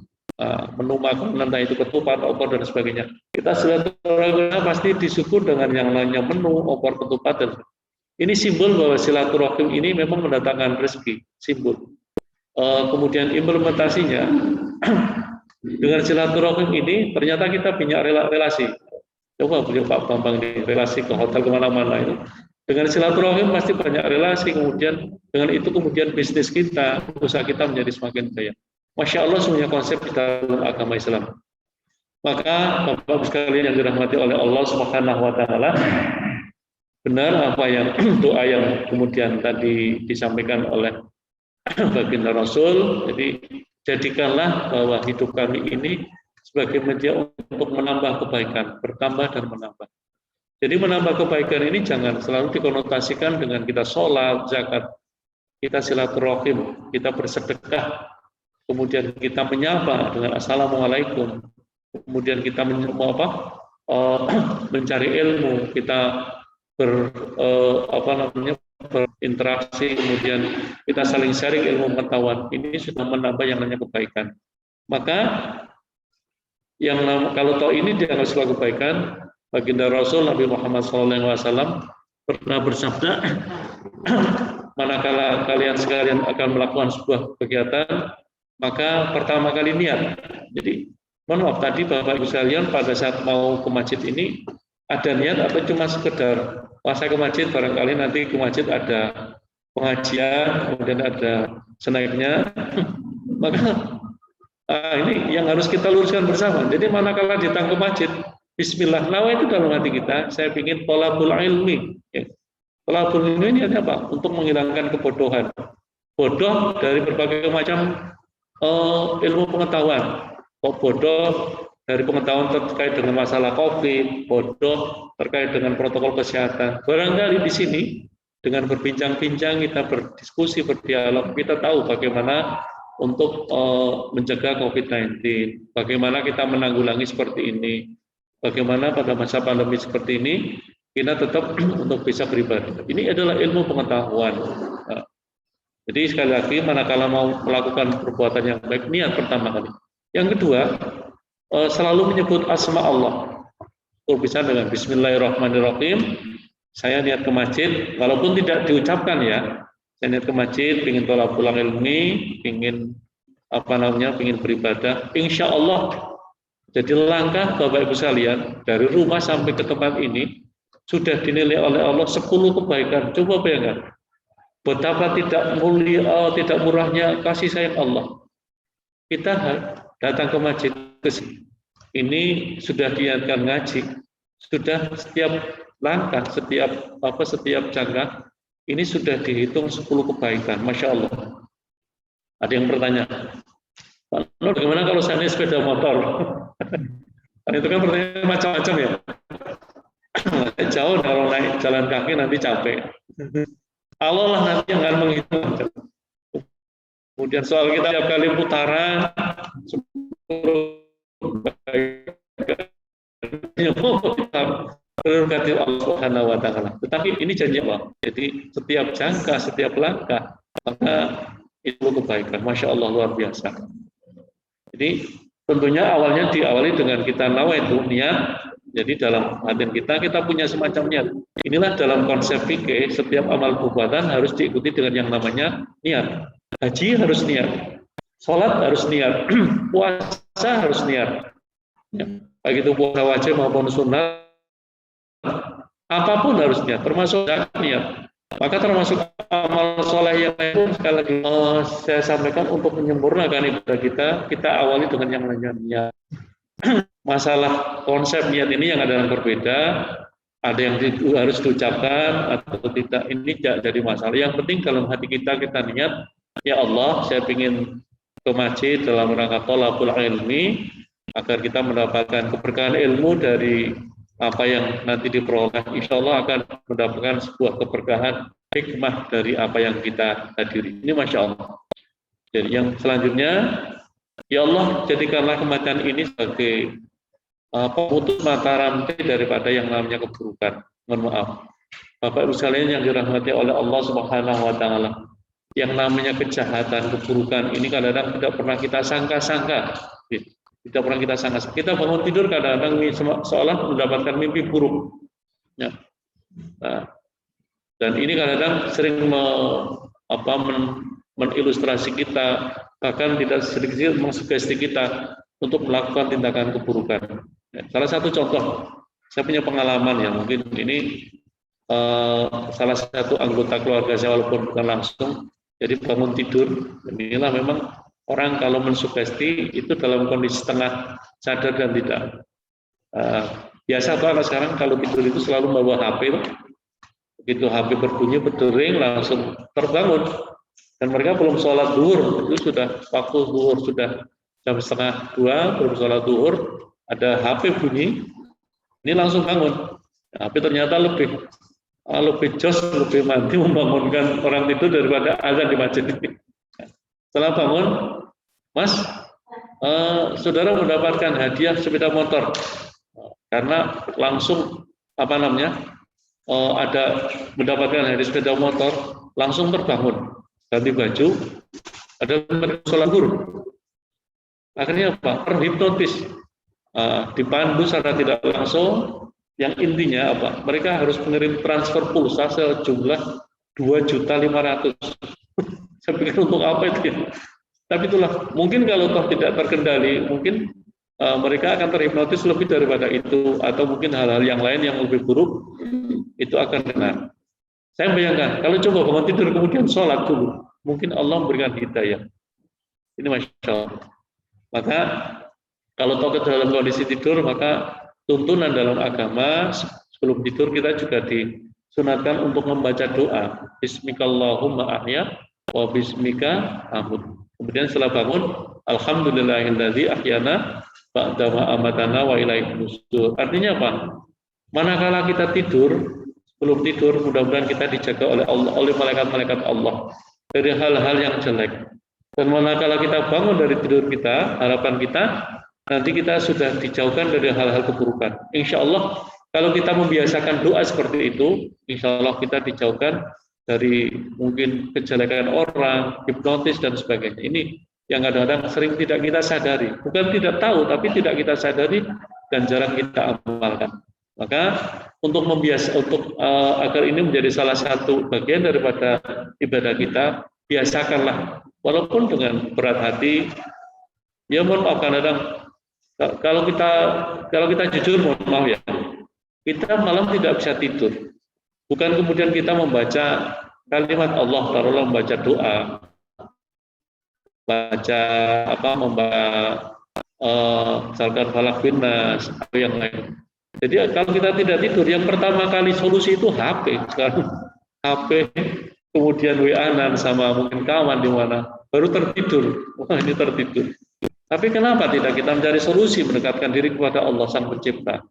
makanan, entah itu ketupat, opor dan sebagainya. Kita silaturahim pasti disyukur dengan yang namanya menu, opor, ketupat dan sebagainya. Ini simbol bahwa silaturahim ini memang mendatangkan rezeki, simbol. Kemudian implementasinya dengan silaturahim ini ternyata kita punya relasi. Coba beliau Pak Bambang di relasi ke hotel kemana-mana itu. Dengan silaturahim pasti banyak relasi, kemudian dengan itu kemudian bisnis kita, usaha kita menjadi semakin jaya. Masya Allah semuanya konsep di dalam agama Islam. Maka Bapak sekalian yang dirahmati oleh Allah Subhanahu wa taala, benar apa yang doa yang kemudian tadi disampaikan oleh baginda Rasul. Jadi jadikanlah bahwa hidup kami ini sebagai media untuk menambah kebaikan, bertambah dan menambah. Jadi menambah kebaikan ini jangan selalu dikonotasikan dengan kita sholat, zakat, kita silaturahim, kita bersedekah, kemudian kita menyapa dengan assalamualaikum, kemudian kita mencari ilmu, kita berinteraksi, kemudian kita saling sharing ilmu pengetahuan. Ini sudah menambah yang namanya kebaikan. Maka kalau tahu ini dianggap sebagai kebaikan, baginda Rasul Nabi Muhammad SAW pernah bersabda, manakala kalian sekalian akan melakukan sebuah kegiatan, maka pertama kali niat. Jadi, mohon maaf tadi Bapak Ibu sekalian pada saat mau ke masjid ini ada niat atau cuma sekedar saya ke masjid, barangkali nanti ke masjid ada pengajian, kemudian ada snacknya, maka ini yang harus kita luruskan bersama. Jadi manakala datang ke masjid, Bismillah, nawa itu dalam hati kita, saya ingin thalabul ilmi. Ya. Thalabul ilmi ini apa? Untuk menghilangkan kebodohan. Bodoh dari berbagai macam ilmu pengetahuan. Bodoh dari pengetahuan terkait dengan masalah COVID, bodoh terkait dengan protokol kesehatan. Barangkali di sini dengan berbincang-bincang, kita berdiskusi, berdialog, kita tahu bagaimana untuk mencegah COVID-19, bagaimana kita menanggulangi seperti ini, bagaimana pada masa pandemi seperti ini kita tetap untuk bisa beribadah. Ini adalah ilmu pengetahuan. Jadi sekali lagi, manakala mau melakukan perbuatan yang baik, niat pertama kali. Yang kedua, selalu menyebut asma Allah. Bisa dengan Bismillahirrahmanirrahim. Saya niat ke masjid, walaupun tidak diucapkan ya. Saya niat ke masjid, ingin thalabul ilmi, ingin ingin beribadah. Insya Allah. Jadi langkah Bapak Ibu sekalian dari rumah sampai ke tempat ini sudah dinilai oleh Allah 10 kebaikan. Coba bayangkan betapa tidak mulia, tidak murahnya kasih sayang Allah. Kita datang ke masjid ini sudah diingatkan ngaji, sudah setiap langkah, setiap jangka ini sudah dihitung 10 kebaikan, masya Allah. Ada yang bertanya, bagaimana kalau saya naik sepeda motor? Kan itu kan pertanyaan macam-macam ya. Jauh kalau naik jalan kaki nanti capek. Allah lah nanti yang akan menghitung. Kemudian soal kita tiap kali putaran, 10 prerogatif Allah Subhanahu wa taala. Tetapi ini janji Allah. Jadi setiap jangka, setiap langkah, maka itu kebaikan. Masya Allah luar biasa. Jadi tentunya awalnya diawali dengan kita nawaitu niat. Jadi dalam hati kita punya semacam niat. Inilah dalam konsep fikih setiap amal perbuatan harus diikuti dengan yang namanya niat. Haji harus niat, sholat harus niat, puasa harus niat. Ya, baik itu puasa wajib maupun sunnah, apapun harus niat, termasuk niat. Maka termasuk amal soleh yang lain pun sekali lagi saya sampaikan untuk menyempurnakan ibadah kita awali dengan yang lainnya niat. Masalah konsep niat ini yang ada yang berbeda, ada yang harus diucapkan atau tidak, ini tidak jadi masalah. Yang penting dalam hati kita niat, ya Allah, saya ingin ke masjid dalam rangka thalabul ilmi agar kita mendapatkan keberkahan ilmu dari apa yang nanti diperoleh. Insya Allah akan mendapatkan sebuah keberkahan hikmah dari apa yang kita hadiri. Ini Masya Allah. Jadi yang selanjutnya, ya Allah, jadikanlah kematian ini sebagai pemutus mata rantai daripada yang namanya keburukan. Mohon maaf. Bapak Ibu sekalian yang dirahmati oleh Allah Subhanahu wa taala. Yang namanya kejahatan, keburukan ini kadang-kadang tidak pernah kita sangka-sangka. Tidak pernah kita sangka. Kita bangun tidur kadang-kadang seolah mendapatkan mimpi buruk. Ya. Nah, dan ini kadang-kadang sering menilustrasi kita, bahkan tidak sedikit mengsugesti kita untuk melakukan tindakan keburukan. Ya. Salah satu contoh, saya punya pengalaman yang mungkin ini salah satu anggota keluarga saya walaupun bukan langsung. Jadi bangun tidur, inilah memang orang kalau mensugesti itu dalam kondisi setengah sadar dan tidak. Biasa banget sekarang kalau tidur itu selalu bawa HP. Begitu HP berbunyi, berdering, langsung terbangun. Dan mereka belum sholat zuhur, itu sudah waktu zuhur, sudah jam 1:30, belum sholat zuhur, ada HP bunyi, ini langsung bangun. HP ternyata lebih jos, lebih mandi membangunkan orang tidur daripada azan di masjid ini. Setelah bangun, Mas, saudara mendapatkan hadiah sepeda motor karena langsung ada mendapatkan hadiah sepeda motor, langsung terbangun, ganti baju, ada sholat zuhur. Akhirnya apa? Terhipnotis, dipandu secara tidak langsung. Yang intinya apa? Mereka harus mengirim transfer pulsa sejumlah 2.500.000. Saya pikir untuk apa itu ya? Tapi itulah, mungkin kalau toh tidak terkendali, mungkin mereka akan terhipnotis lebih daripada itu, atau mungkin hal-hal yang lain yang lebih buruk itu akan benar. Saya bayangkan, kalau coba bangun tidur kemudian sholat dulu, mungkin Allah memberikan hidayah. Ini Masya Allah. Maka kalau toh dalam kondisi tidur, maka tuntunan dalam agama sebelum tidur kita juga disunatkan untuk membaca doa. Bismikallahumma ahya wa bismika amut. Kemudian setelah bangun, alhamdulillahilladzi ahyana ba'da ma amatana wa ilaihi nusyur. Artinya apa? Manakala kita tidur, sebelum tidur mudah-mudahan kita dijaga oleh Allah, oleh malaikat-malaikat Allah dari hal-hal yang jelek. Dan manakala kita bangun dari tidur kita, harapan kita nanti kita sudah dijauhkan dari hal-hal keburukan. Insya Allah kalau kita membiasakan doa seperti itu, insya Allah kita dijauhkan dari mungkin kejelekan orang, hipnotis dan sebagainya. Ini yang kadang-kadang sering tidak kita sadari. Bukan tidak tahu, tapi tidak kita sadari dan jarang kita amalkan. Maka untuk agar ini menjadi salah satu bagian daripada ibadah kita, biasakanlah walaupun dengan berat hati. Ya mohon maaf, kadang-kadang kalau kita jujur, mohon maaf ya, kita malam tidak bisa tidur. Bukan kemudian kita membaca kalimat Allah, taruhlah membaca doa, misalkan falak bin nas atau yang lain. Jadi kalau kita tidak tidur, yang pertama kali solusi itu HP. Sekarang HP, kemudian WA-an sama mungkin kawan di mana, baru tertidur. Wah, ini tertidur. Tapi kenapa tidak kita mencari solusi mendekatkan diri kepada Allah Sang Pencipta?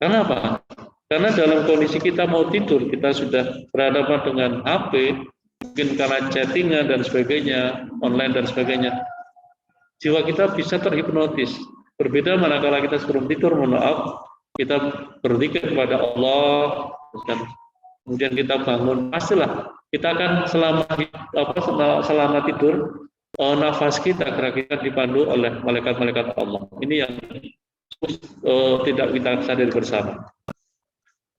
Kenapa? Karena dalam kondisi kita mau tidur, kita sudah berhadapan dengan HP, mungkin karena chattingan dan sebagainya, online dan sebagainya, jiwa kita bisa terhipnotis. Berbeda manakala kita sebelum tidur, mohon maaf, kita berzikir kepada Allah, dan kemudian kita bangun, pastilah kita akan selama tidur, nafas kita, gerak kita dipandu oleh malaikat-malaikat Allah. Ini yang tidak kita sadari bersama.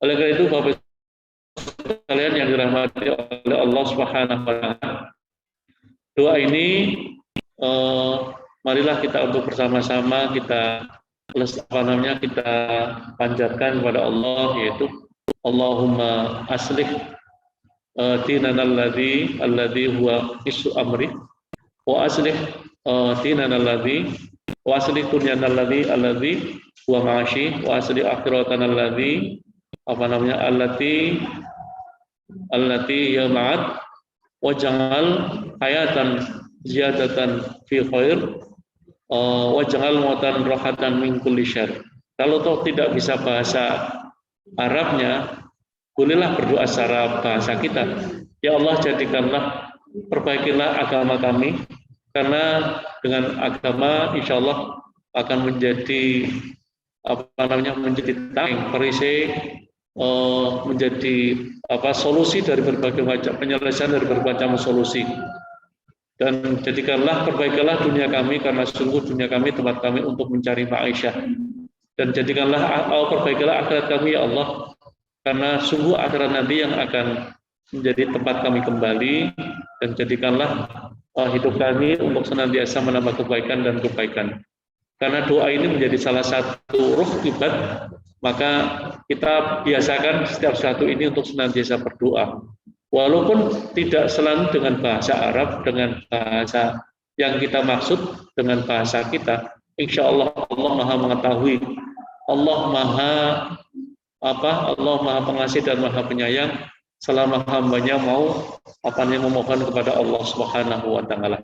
Oleh karena itu, Bapak sekalian yang dirahmati oleh Allah Subhanahu wa Ta'ala, doa ini marilah kita untuk bersama-sama kita kita panjatkan kepada Allah, yaitu Allahumma aslih dinana alladhi huwa isu amri wa aslih dinana alladhi wa aslih dunyana alladhi huwa ma'ashi wa aslih akhiratana alladhi allati ya ma'ad wa jangal hayatan ziyadatan fi khair wa jangal mautan rohatan min kulli syarr. Kalau toh tidak bisa bahasa Arabnya, bolehlah berdoa secara bahasa kita. Ya Allah, jadikanlah, perbaikilah agama kami, karena dengan agama insya Allah akan menjadi menjadi tameng perisai, menjadi solusi dari berbagai macam penyelesaian dari berbagai macam solusi. Dan jadikanlah, perbaikilah dunia kami, karena sungguh dunia kami tempat kami untuk mencari ma'isyah. Dan jadikanlah, perbaikilah akhirat kami ya Allah, karena sungguh akhirat nanti yang akan menjadi tempat kami kembali. Dan jadikanlah hidup kami untuk senantiasa menambah kebaikan dan kebaikan. Karena doa ini menjadi salah satu ruh ibad, maka kita biasakan setiap satu ini untuk senantiasa berdoa. Walaupun tidak selalu dengan bahasa Arab, dengan bahasa yang kita maksud, dengan bahasa kita, insya Allah Allah Maha mengetahui, Allah Maha pengasih dan Maha penyayang selama hambanya mau memohon kepada Allah Subhanahu wa Ta'ala.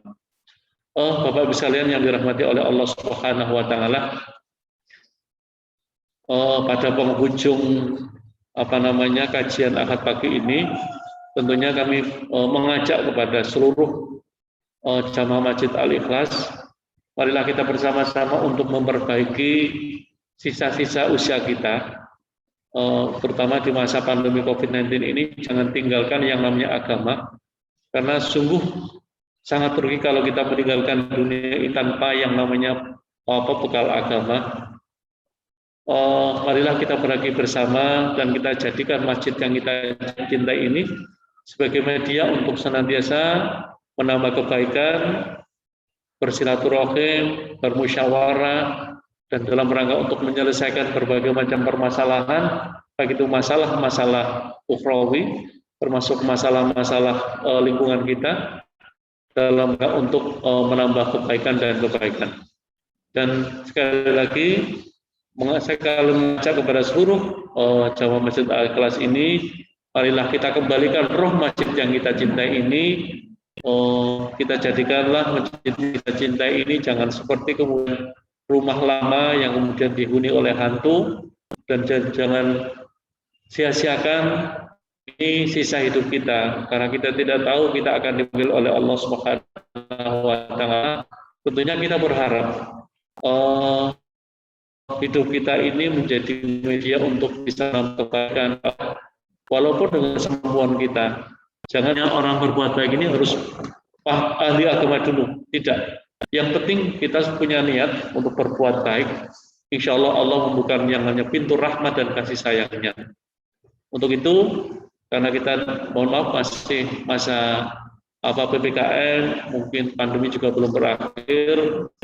Bapak Ibu sekalian yang dirahmati oleh Allah Subhanahu wa Ta'ala, pada penghujung kajian Ahad pagi ini, tentunya kami mengajak kepada seluruh jamaah Masjid Al-Ikhlas, marilah kita bersama-sama untuk memperbaiki sisa-sisa usia kita, terutama di masa pandemi COVID-19 ini. Jangan tinggalkan yang namanya agama, karena sungguh sangat rugi kalau kita meninggalkan dunia ini tanpa yang namanya bekal agama. Marilah kita berbagi bersama dan kita jadikan masjid yang kita cintai ini sebagai media untuk senantiasa menambah kebaikan, bersilaturahim, bermusyawarah, dan dalam rangka untuk menyelesaikan berbagai macam permasalahan, baik itu masalah-masalah ukhrawi, termasuk masalah-masalah lingkungan kita, dalam rangka untuk menambah kebaikan dan kebaikan. Dan sekali lagi, saya kalau mengajak kepada seluruh jamaah Masjid Al-Ikhlas ini, marilah kita kembalikan roh masjid yang kita cintai ini. Kita jadikanlah masjid kita cintai ini jangan seperti kemudian rumah lama yang kemudian dihuni oleh hantu, dan jangan sia-siakan ini sisa hidup kita, karena kita tidak tahu kita akan dipanggil oleh Allah Subhanahu wa Ta'ala. Tentunya kita berharap hidup kita ini menjadi media untuk bisa menambahkan, walaupun dengan kemampuan kita. Jangan orang berbuat baik ini harus ahli agama dulu, tidak. Yang penting kita punya niat untuk berbuat baik. Insya Allah Allah membuka yang hanya pintu rahmat dan kasih sayangnya. Untuk itu, karena kita mohon maaf masih masa PPKM, mungkin pandemi juga belum berakhir.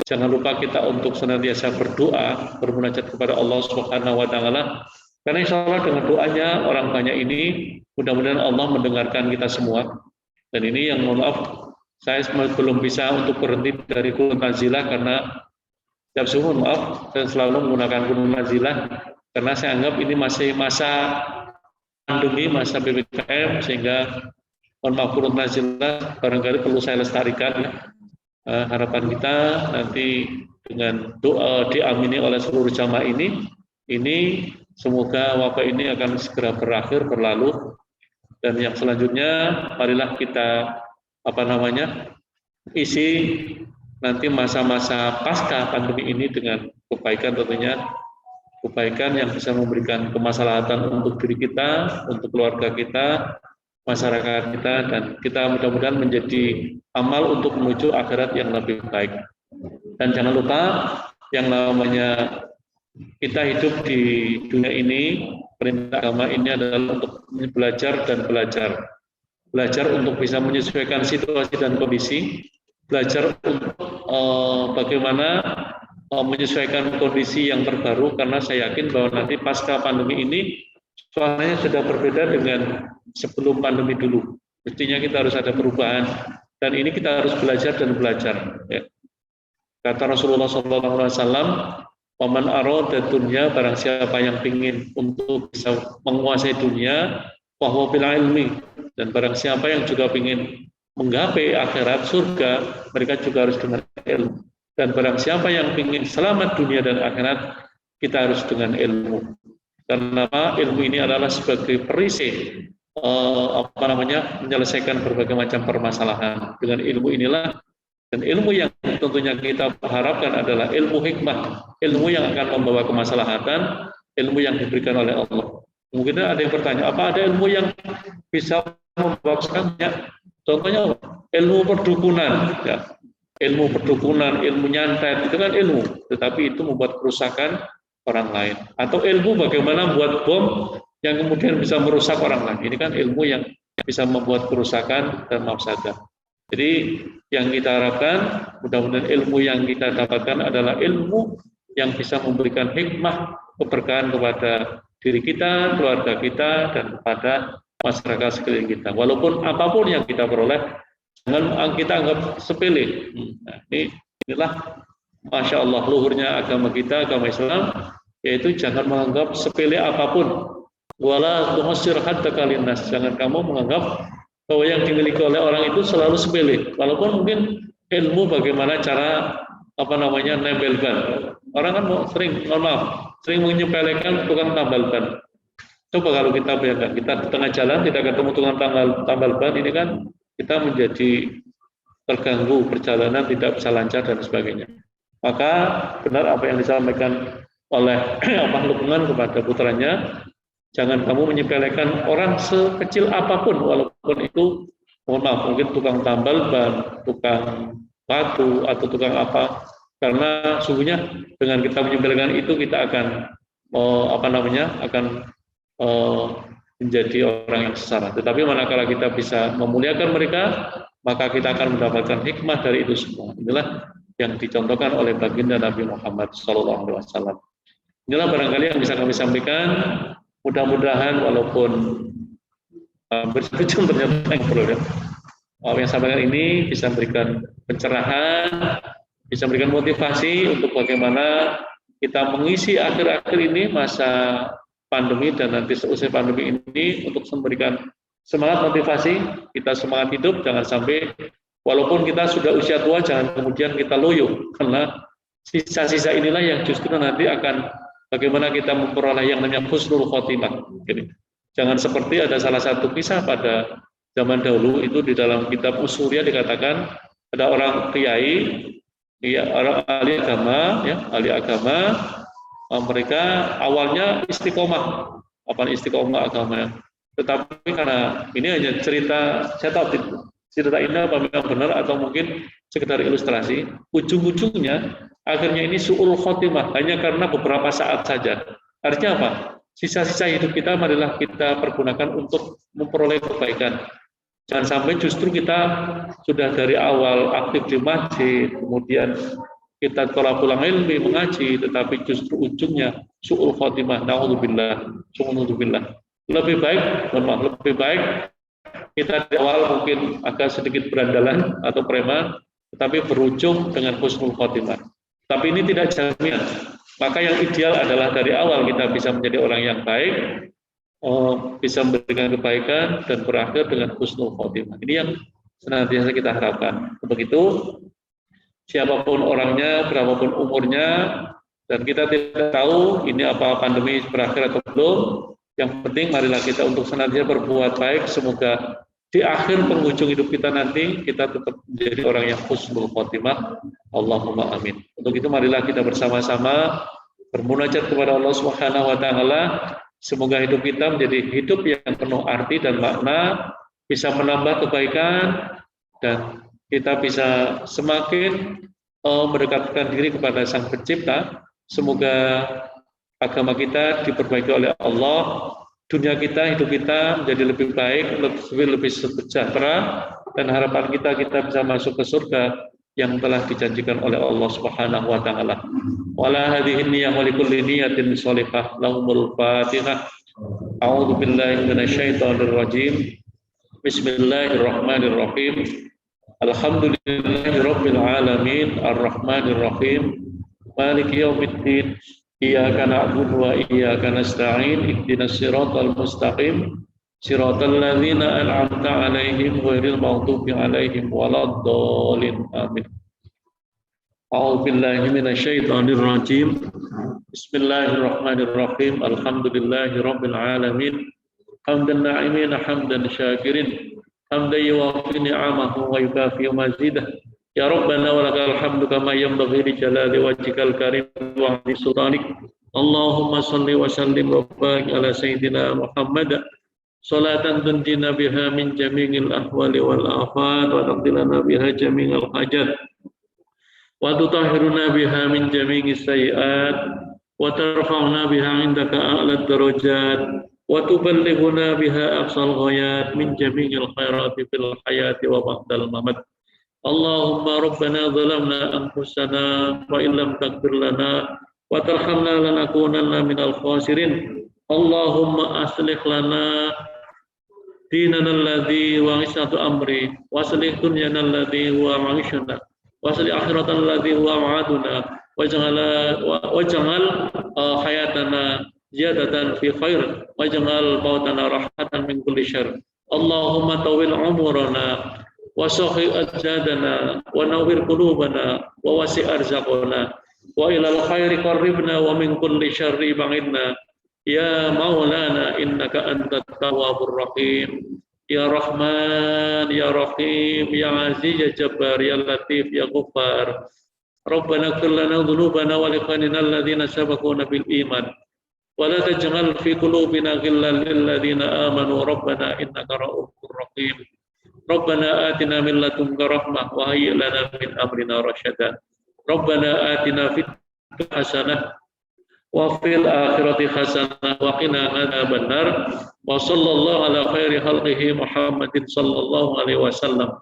Jangan lupa kita untuk senantiasa berdoa, bermunajat kepada Allah Subhanahu wa Ta'ala. Karena insya Allah dengan doanya orang banyak ini, mudah-mudahan Allah mendengarkan kita semua. Dan ini yang mohon maaf, saya belum bisa untuk berhenti dari Kunut Nazilah karena setiap subuh, mohon maaf, saya selalu menggunakan Kunut Nazilah karena saya anggap ini masih masa pandemi, masa PPKM, sehingga mohon maaf Kunut Nazilah barangkali perlu saya lestarikan. Harapan kita nanti dengan doa diamini oleh seluruh jamaah ini semoga wabah ini akan segera berakhir, berlalu. Dan yang selanjutnya, marilah kita isi nanti masa-masa pasca pandemi ini dengan kebaikan, tentunya kebaikan yang bisa memberikan kemaslahatan untuk diri kita, untuk keluarga kita, masyarakat kita, dan kita mudah-mudahan menjadi amal untuk menuju akhirat yang lebih baik. Dan jangan lupa yang namanya kita hidup di dunia ini, perintah agama ini adalah untuk belajar dan belajar. Belajar untuk bisa menyesuaikan situasi dan kondisi, belajar untuk bagaimana menyesuaikan kondisi yang terbaru, karena saya yakin bahwa nanti pasca pandemi ini suasananya sudah berbeda dengan sebelum pandemi dulu. Mestinya kita harus ada perubahan, dan ini kita harus belajar dan belajar. Ya. Kata Rasulullah SAW, "Waman arada dunya," barang siapa yang ingin untuk bisa menguasai dunia, wahwa bil ilmi, dan barang siapa yang juga ingin menggapai akhirat surga, mereka juga harus dengan ilmu. Dan barang siapa yang ingin selamat dunia dan akhirat, kita harus dengan ilmu. Karena ilmu ini adalah sebagai perisai menyelesaikan berbagai macam permasalahan. Dengan ilmu inilah, dan ilmu yang tentunya kita harapkan adalah ilmu hikmah, ilmu yang akan membawa kemaslahatan, ilmu yang diberikan oleh Allah. Mungkin ada yang bertanya, apa ada ilmu yang bisa membawa kesenangan? Contohnya ilmu perdukunan, ya. Ilmu perdukunan, ilmu nyantet, itu kan ilmu, tetapi itu membuat kerusakan orang lain. Atau ilmu bagaimana membuat bom yang kemudian bisa merusak orang lain. Ini kan ilmu yang bisa membuat kerusakan dan mafsadah. Jadi yang kita harapkan, mudah-mudahan ilmu yang kita dapatkan adalah ilmu yang bisa memberikan hikmah, keberkahan kepada diri kita, keluarga kita, dan kepada masyarakat sekeliling kita. Walaupun apapun yang kita peroleh, jangan kita anggap sepele. Nah, inilah Masya Allah luhurnya agama kita, agama Islam, yaitu jangan menganggap sepele apapun. Wala tuhsir haddaka linnas, jangan kamu menganggap bahwa yang dimiliki oleh orang itu selalu sepele. Walaupun mungkin ilmu bagaimana cara nempel ban. Orang kan sering menyepelekan tukang tambal ban. Coba kalau kita bayangkan, kita di tengah jalan tidak ketemu tukang tambal ban, ini kan kita menjadi terganggu, perjalanan tidak bisa lancar dan sebagainya. Maka benar apa yang disampaikan oleh Luqman kepada putranya, jangan kamu menyepelekan orang sekecil apapun, walaupun itu, mohon maaf, mungkin tukang tambal ban, tukang batu, atau tukang apa, karena sungguhnya dengan kita menyepelekan itu, kita akan menjadi orang yang salah. Tetapi manakala kita bisa memuliakan mereka, maka kita akan mendapatkan hikmah dari itu semua. Inilah yang dicontohkan oleh baginda Nabi Muhammad SAW. Inilah barangkali yang bisa kami sampaikan. Mudah-mudahan walaupun berjam ternyata yang perlu ya. Yang sampaikan ini bisa memberikan pencerahan, bisa memberikan motivasi untuk bagaimana kita mengisi akhir-akhir ini masa pandemi dan nanti seusai pandemi ini untuk memberikan semangat motivasi, kita semangat hidup, jangan sampai walaupun kita sudah usia tua, jangan kemudian kita loyo, karena sisa-sisa inilah yang justru nanti akan bagaimana kita memperoleh yang namanya husnul khotimah. Jangan seperti ada salah satu kisah pada zaman dahulu itu di dalam kitab Usuliyah dikatakan ada orang kiai, ya, orang ahli agama, mereka awalnya istiqomah, istiqomah agama. Tetapi karena ini hanya cerita, saya tahu cerita ini apa memang benar atau mungkin sekedar ilustrasi, ujung-ujungnya akhirnya ini su'ul khotimah hanya karena beberapa saat saja. Artinya apa? Sisa-sisa hidup kita marilah kita pergunakan untuk memperoleh kebaikan. Jangan sampai justru kita sudah dari awal aktif di masjid, kemudian kita tolabul ilmi mengaji, tetapi justru ujungnya su'ul khotimah. Na'udzubillah. Lebih baik kita di awal mungkin agak sedikit berandalan atau preman, tetapi berujung dengan husnul khotimah. Tapi ini tidak jaminan. Maka yang ideal adalah dari awal kita bisa menjadi orang yang baik, bisa memberikan kebaikan dan berakhir dengan husnul khotimah. Ini yang senantiasa kita harapkan. Untuk itu, siapapun orangnya, berapapun umurnya, dan kita tidak tahu ini apa pandemi berakhir atau belum. Yang penting marilah kita untuk senantiasa berbuat baik. Semoga di akhir penghujung hidup kita nanti kita tetap menjadi orang yang husnul khotimah. Allahumma amin. Untuk itu marilah kita bersama-sama bermunajat kepada Allah Subhanahu wa taala. Semoga hidup kita menjadi hidup yang penuh arti dan makna, bisa menambah kebaikan, dan kita bisa semakin mendekatkan diri kepada Sang Pencipta. Semoga agama kita diperbaiki oleh Allah, dunia kita, hidup kita menjadi lebih baik, lebih sejahtera, dan harapan kita bisa masuk ke surga yang telah dijanjikan oleh Allah Subhanahu wa taala. Wala hadhihi niyyah wa likulli niyyatin shalihah. Lahumul Fatihah. A'udzu billahi minasyaitonir rajim. Bismillahirrahmanirrahim. Alhamdulillahirabbil alamin arrahmanir rahim. Maliki yaumiddin. Iyyaka na'budu wa iyyaka nasta'in. Ihdinas siratal mustaqim. Siratal ladzina an'amta 'alaihim ghairil maghdubi 'alaihim waladdallin. Amin. A'udzu billahi minasyaitonir rajim. Bismillahirrahmanirrahim. Alhamdulillahirabbil alamin. Hamdan na'imin hamdan syakirin. Hamdan yuwafi ni'amahu wa yukafi mazidah. Ya Rabbana wa lakal hamdu kama yanbaghi li jalali wajhikal karim wa 'azimi sultanik. Allahumma shalli wa sallim wa barik ala sayyidina Muhammad. Salatan tunjina biha min jami'il ahwali wal afat wa taqdilana biha jami'al hajat wa tutahhiruna biha min jami'is sayyi'at wa tarfa'una biha indaka a'la darajat wa tuballighuna biha aqsal ghayat min jami'il khairati fil hayati wa ba'dal mamat. Allahumma rabbana zalamna anfusana wa illam taghfir lana wa tarhamna lanakunanna minal khasirin. Allahumma aslih lana dinana alladhi wa isatu amri wa aslih dunyana alladhi huwa ma'ishuna wa aslih akhiratana alladhi huwa ma'aduna waj'al hayatana ziyadatan fi khair waj'al mautana rahatan min kulli syarr. Allahumma tawil umurana wa sahih ajadana wa nawwir qulubana wa wasi' arzaqana wa ilal khairi qarribna wa min kulli syarri ba'idna. Ya Maulana innaka antat tawwabur rahim. Ya Rahman, Ya Rahim, Ya Aziz, Ya Jabbar, Ya Latif, Ya Ghaffar. Rabbana ighfir lana dhunubana wa li ikhwanina alladhina sabaquna bil iman. Wa la taj'al fi qulubina ghillan lil ladzina amanu. Rabbana innaka ra'ufur rahim. Rabbana atina min ladunka rahmah wa hayyi' lana min amrina rasyada. Rabbana atina fid dunya hasanah wa fil akhirati hasanah wa qina adzabannar. Wa sallallahu ala khairi khalqihi Muhammadin sallallahu alaihi wasallam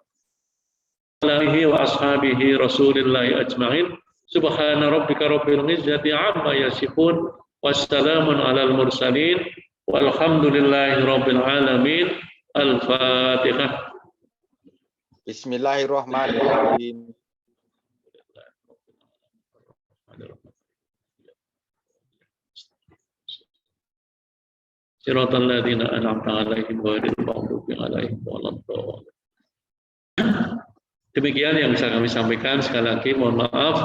alihi wa ashabihi rasulillahi ajma'in. Subhana rabbika rabbil izzati amma yasifun, wassalamun alal mursalin, walhamdulillahi rabbil alamin. Al-Fatihah. Bismillahirrahmanirrahim. Siratal ladzina an'amta 'alaihim ghairil maghdubi 'alaihim waladdallin. Demikian yang bisa kami sampaikan. Sekali lagi mohon maaf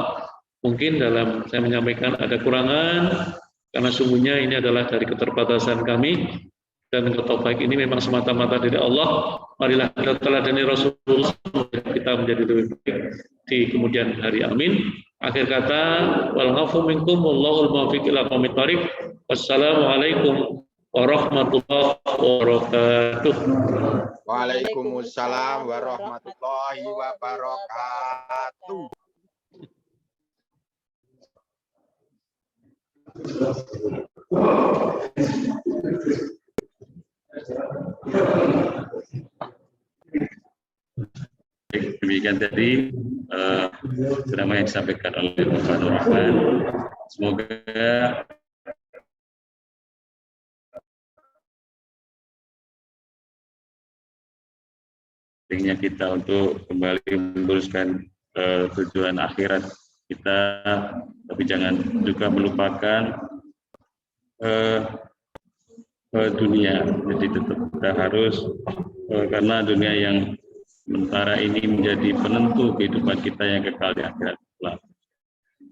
mungkin dalam saya menyampaikan ada kurangan karena sungguhnya ini adalah dari keterbatasan kami dan taufik ini memang semata-mata dari Allah. Marilah kita teladani Rasulullah, kita menjadi lebih baik di kemudian hari. Amin. Akhir kata, wal afu minkum wallahul muwaffiq ila aqwamit thoriq. Wassalamualaikum warahmatullahi wabarakatuh. Waalaikumsalam warahmatullahi wabarakatuh. Demikian tadi ceramah yang disampaikan oleh Bapak Nur Rahman. Semoga pentingnya kita untuk kembali meluruskan tujuan akhirat kita, tapi jangan juga melupakan dunia. Jadi tetap kita harus karena dunia yang sementara ini menjadi penentu kehidupan kita yang kekal di akhirat.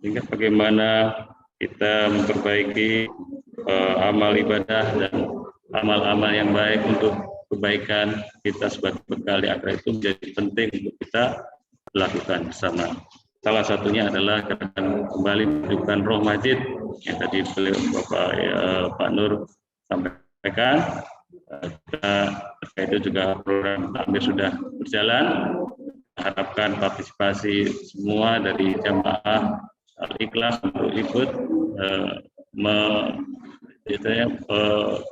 Sehingga bagaimana kita memperbaiki amal ibadah dan amal-amal yang baik untuk kebaikan kita sebagai bekal di akhirat itu menjadi penting untuk kita lakukan bersama. Salah satunya adalah kembali menghidupkan roh masjid yang tadi beliau Pak Nur sampaikan. Itu juga program takmir sudah berjalan. Harapkan partisipasi semua dari jamaah Al-Ikhlas untuk ikut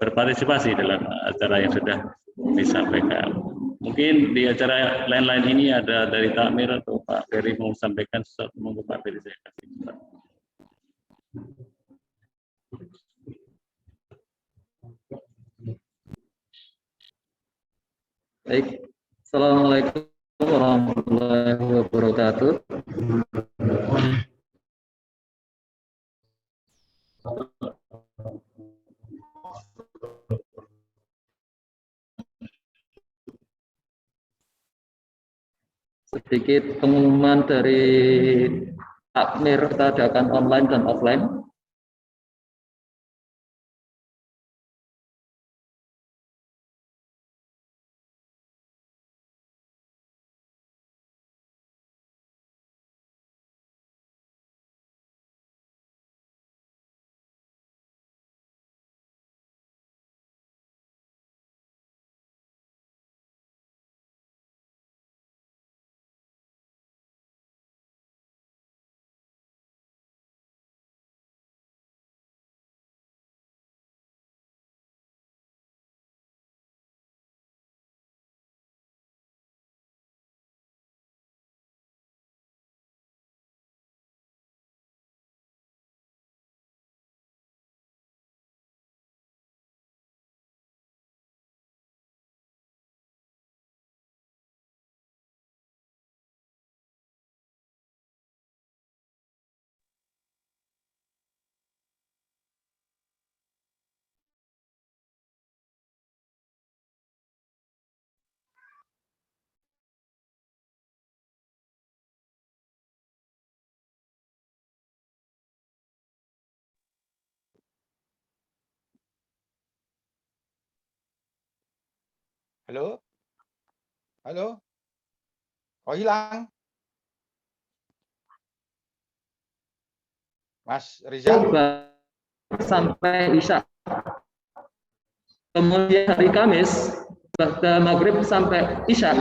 berpartisipasi dalam acara yang sudah disampaikan. Mungkin di acara lain-lain ini ada dari takmir atau Pak Ferry mau sampaikan sesuatu. Monggo Pak Ferry, saya kasih. Baik, Assalamualaikum warahmatullahi wabarakatuh. Sedikit pengumuman dari takmir, kita adakan online dan offline. Halo? Halo? Oh, hilang? Mas Rizal? Sampai Isya. Kemudian hari Kamis, pada maghrib sampai Isya.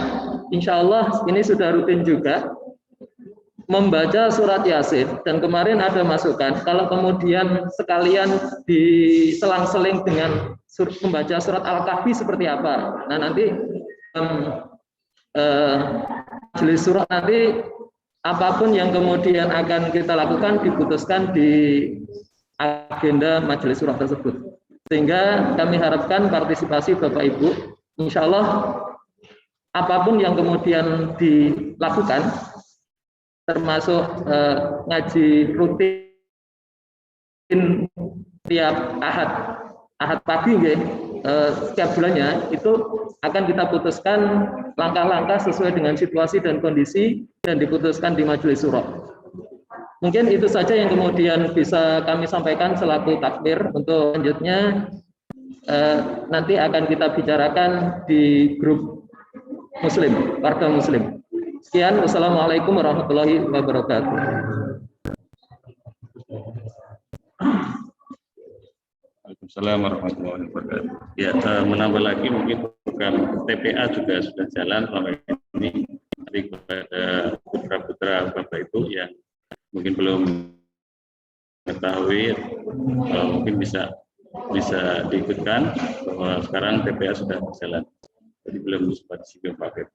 Insya Allah ini sudah rutin juga. membaca surat Yasin, dan kemarin ada masukan kalau kemudian sekalian diselang-seling dengan membaca surat Al-Kahfi seperti apa. Nah, nanti majelis surat nanti apapun yang kemudian akan kita lakukan diputuskan di agenda majelis surat tersebut. Sehingga kami harapkan partisipasi Bapak Ibu. Insya Allah apapun yang kemudian dilakukan, termasuk ngaji rutin tiap Ahad pagi, setiap bulannya itu akan kita putuskan langkah-langkah sesuai dengan situasi dan kondisi dan diputuskan di majelis suro. Mungkin itu saja yang kemudian bisa kami sampaikan selaku takmir. Untuk selanjutnya nanti akan kita bicarakan di grup Muslim, warga Muslim. Sekian, wassalamualaikum warahmatullahi wabarakatuh. Waalaikumsalam warahmatullahi wabarakatuh. Ya, menambah lagi mungkin program TPA juga sudah jalan selama ini. Tapi kepada putra-putra Bapak Ibu yang mungkin belum mengetahui, mungkin bisa diikutkan bahwa sekarang TPA sudah berjalan. Jadi belum sempat disinggung Pak Feb.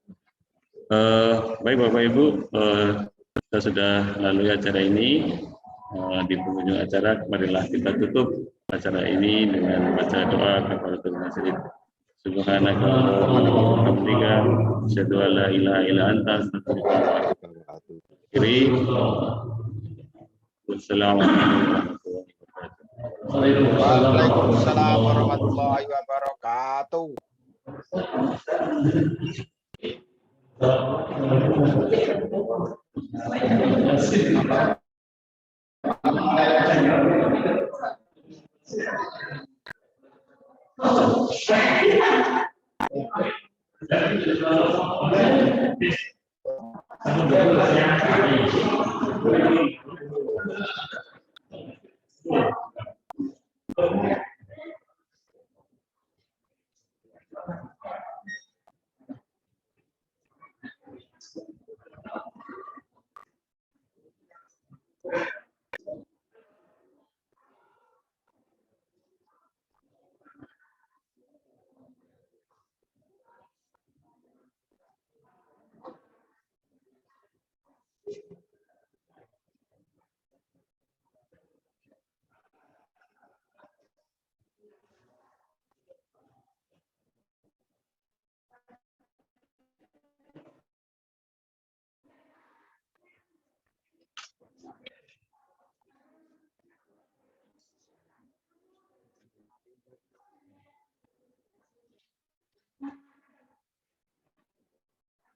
Baik Bapak Ibu, kita sudah melalui acara ini. Di penghujung acara, marilah kita tutup acara ini dengan membaca doa kafaratul majelis. Subhanaka Allahumma wa bihamdika, asyhadu an la ilaha illa anta, astaghfiruka wa atubu ilaik. Waalaikumsalam warahmatullahi wabarakatuh.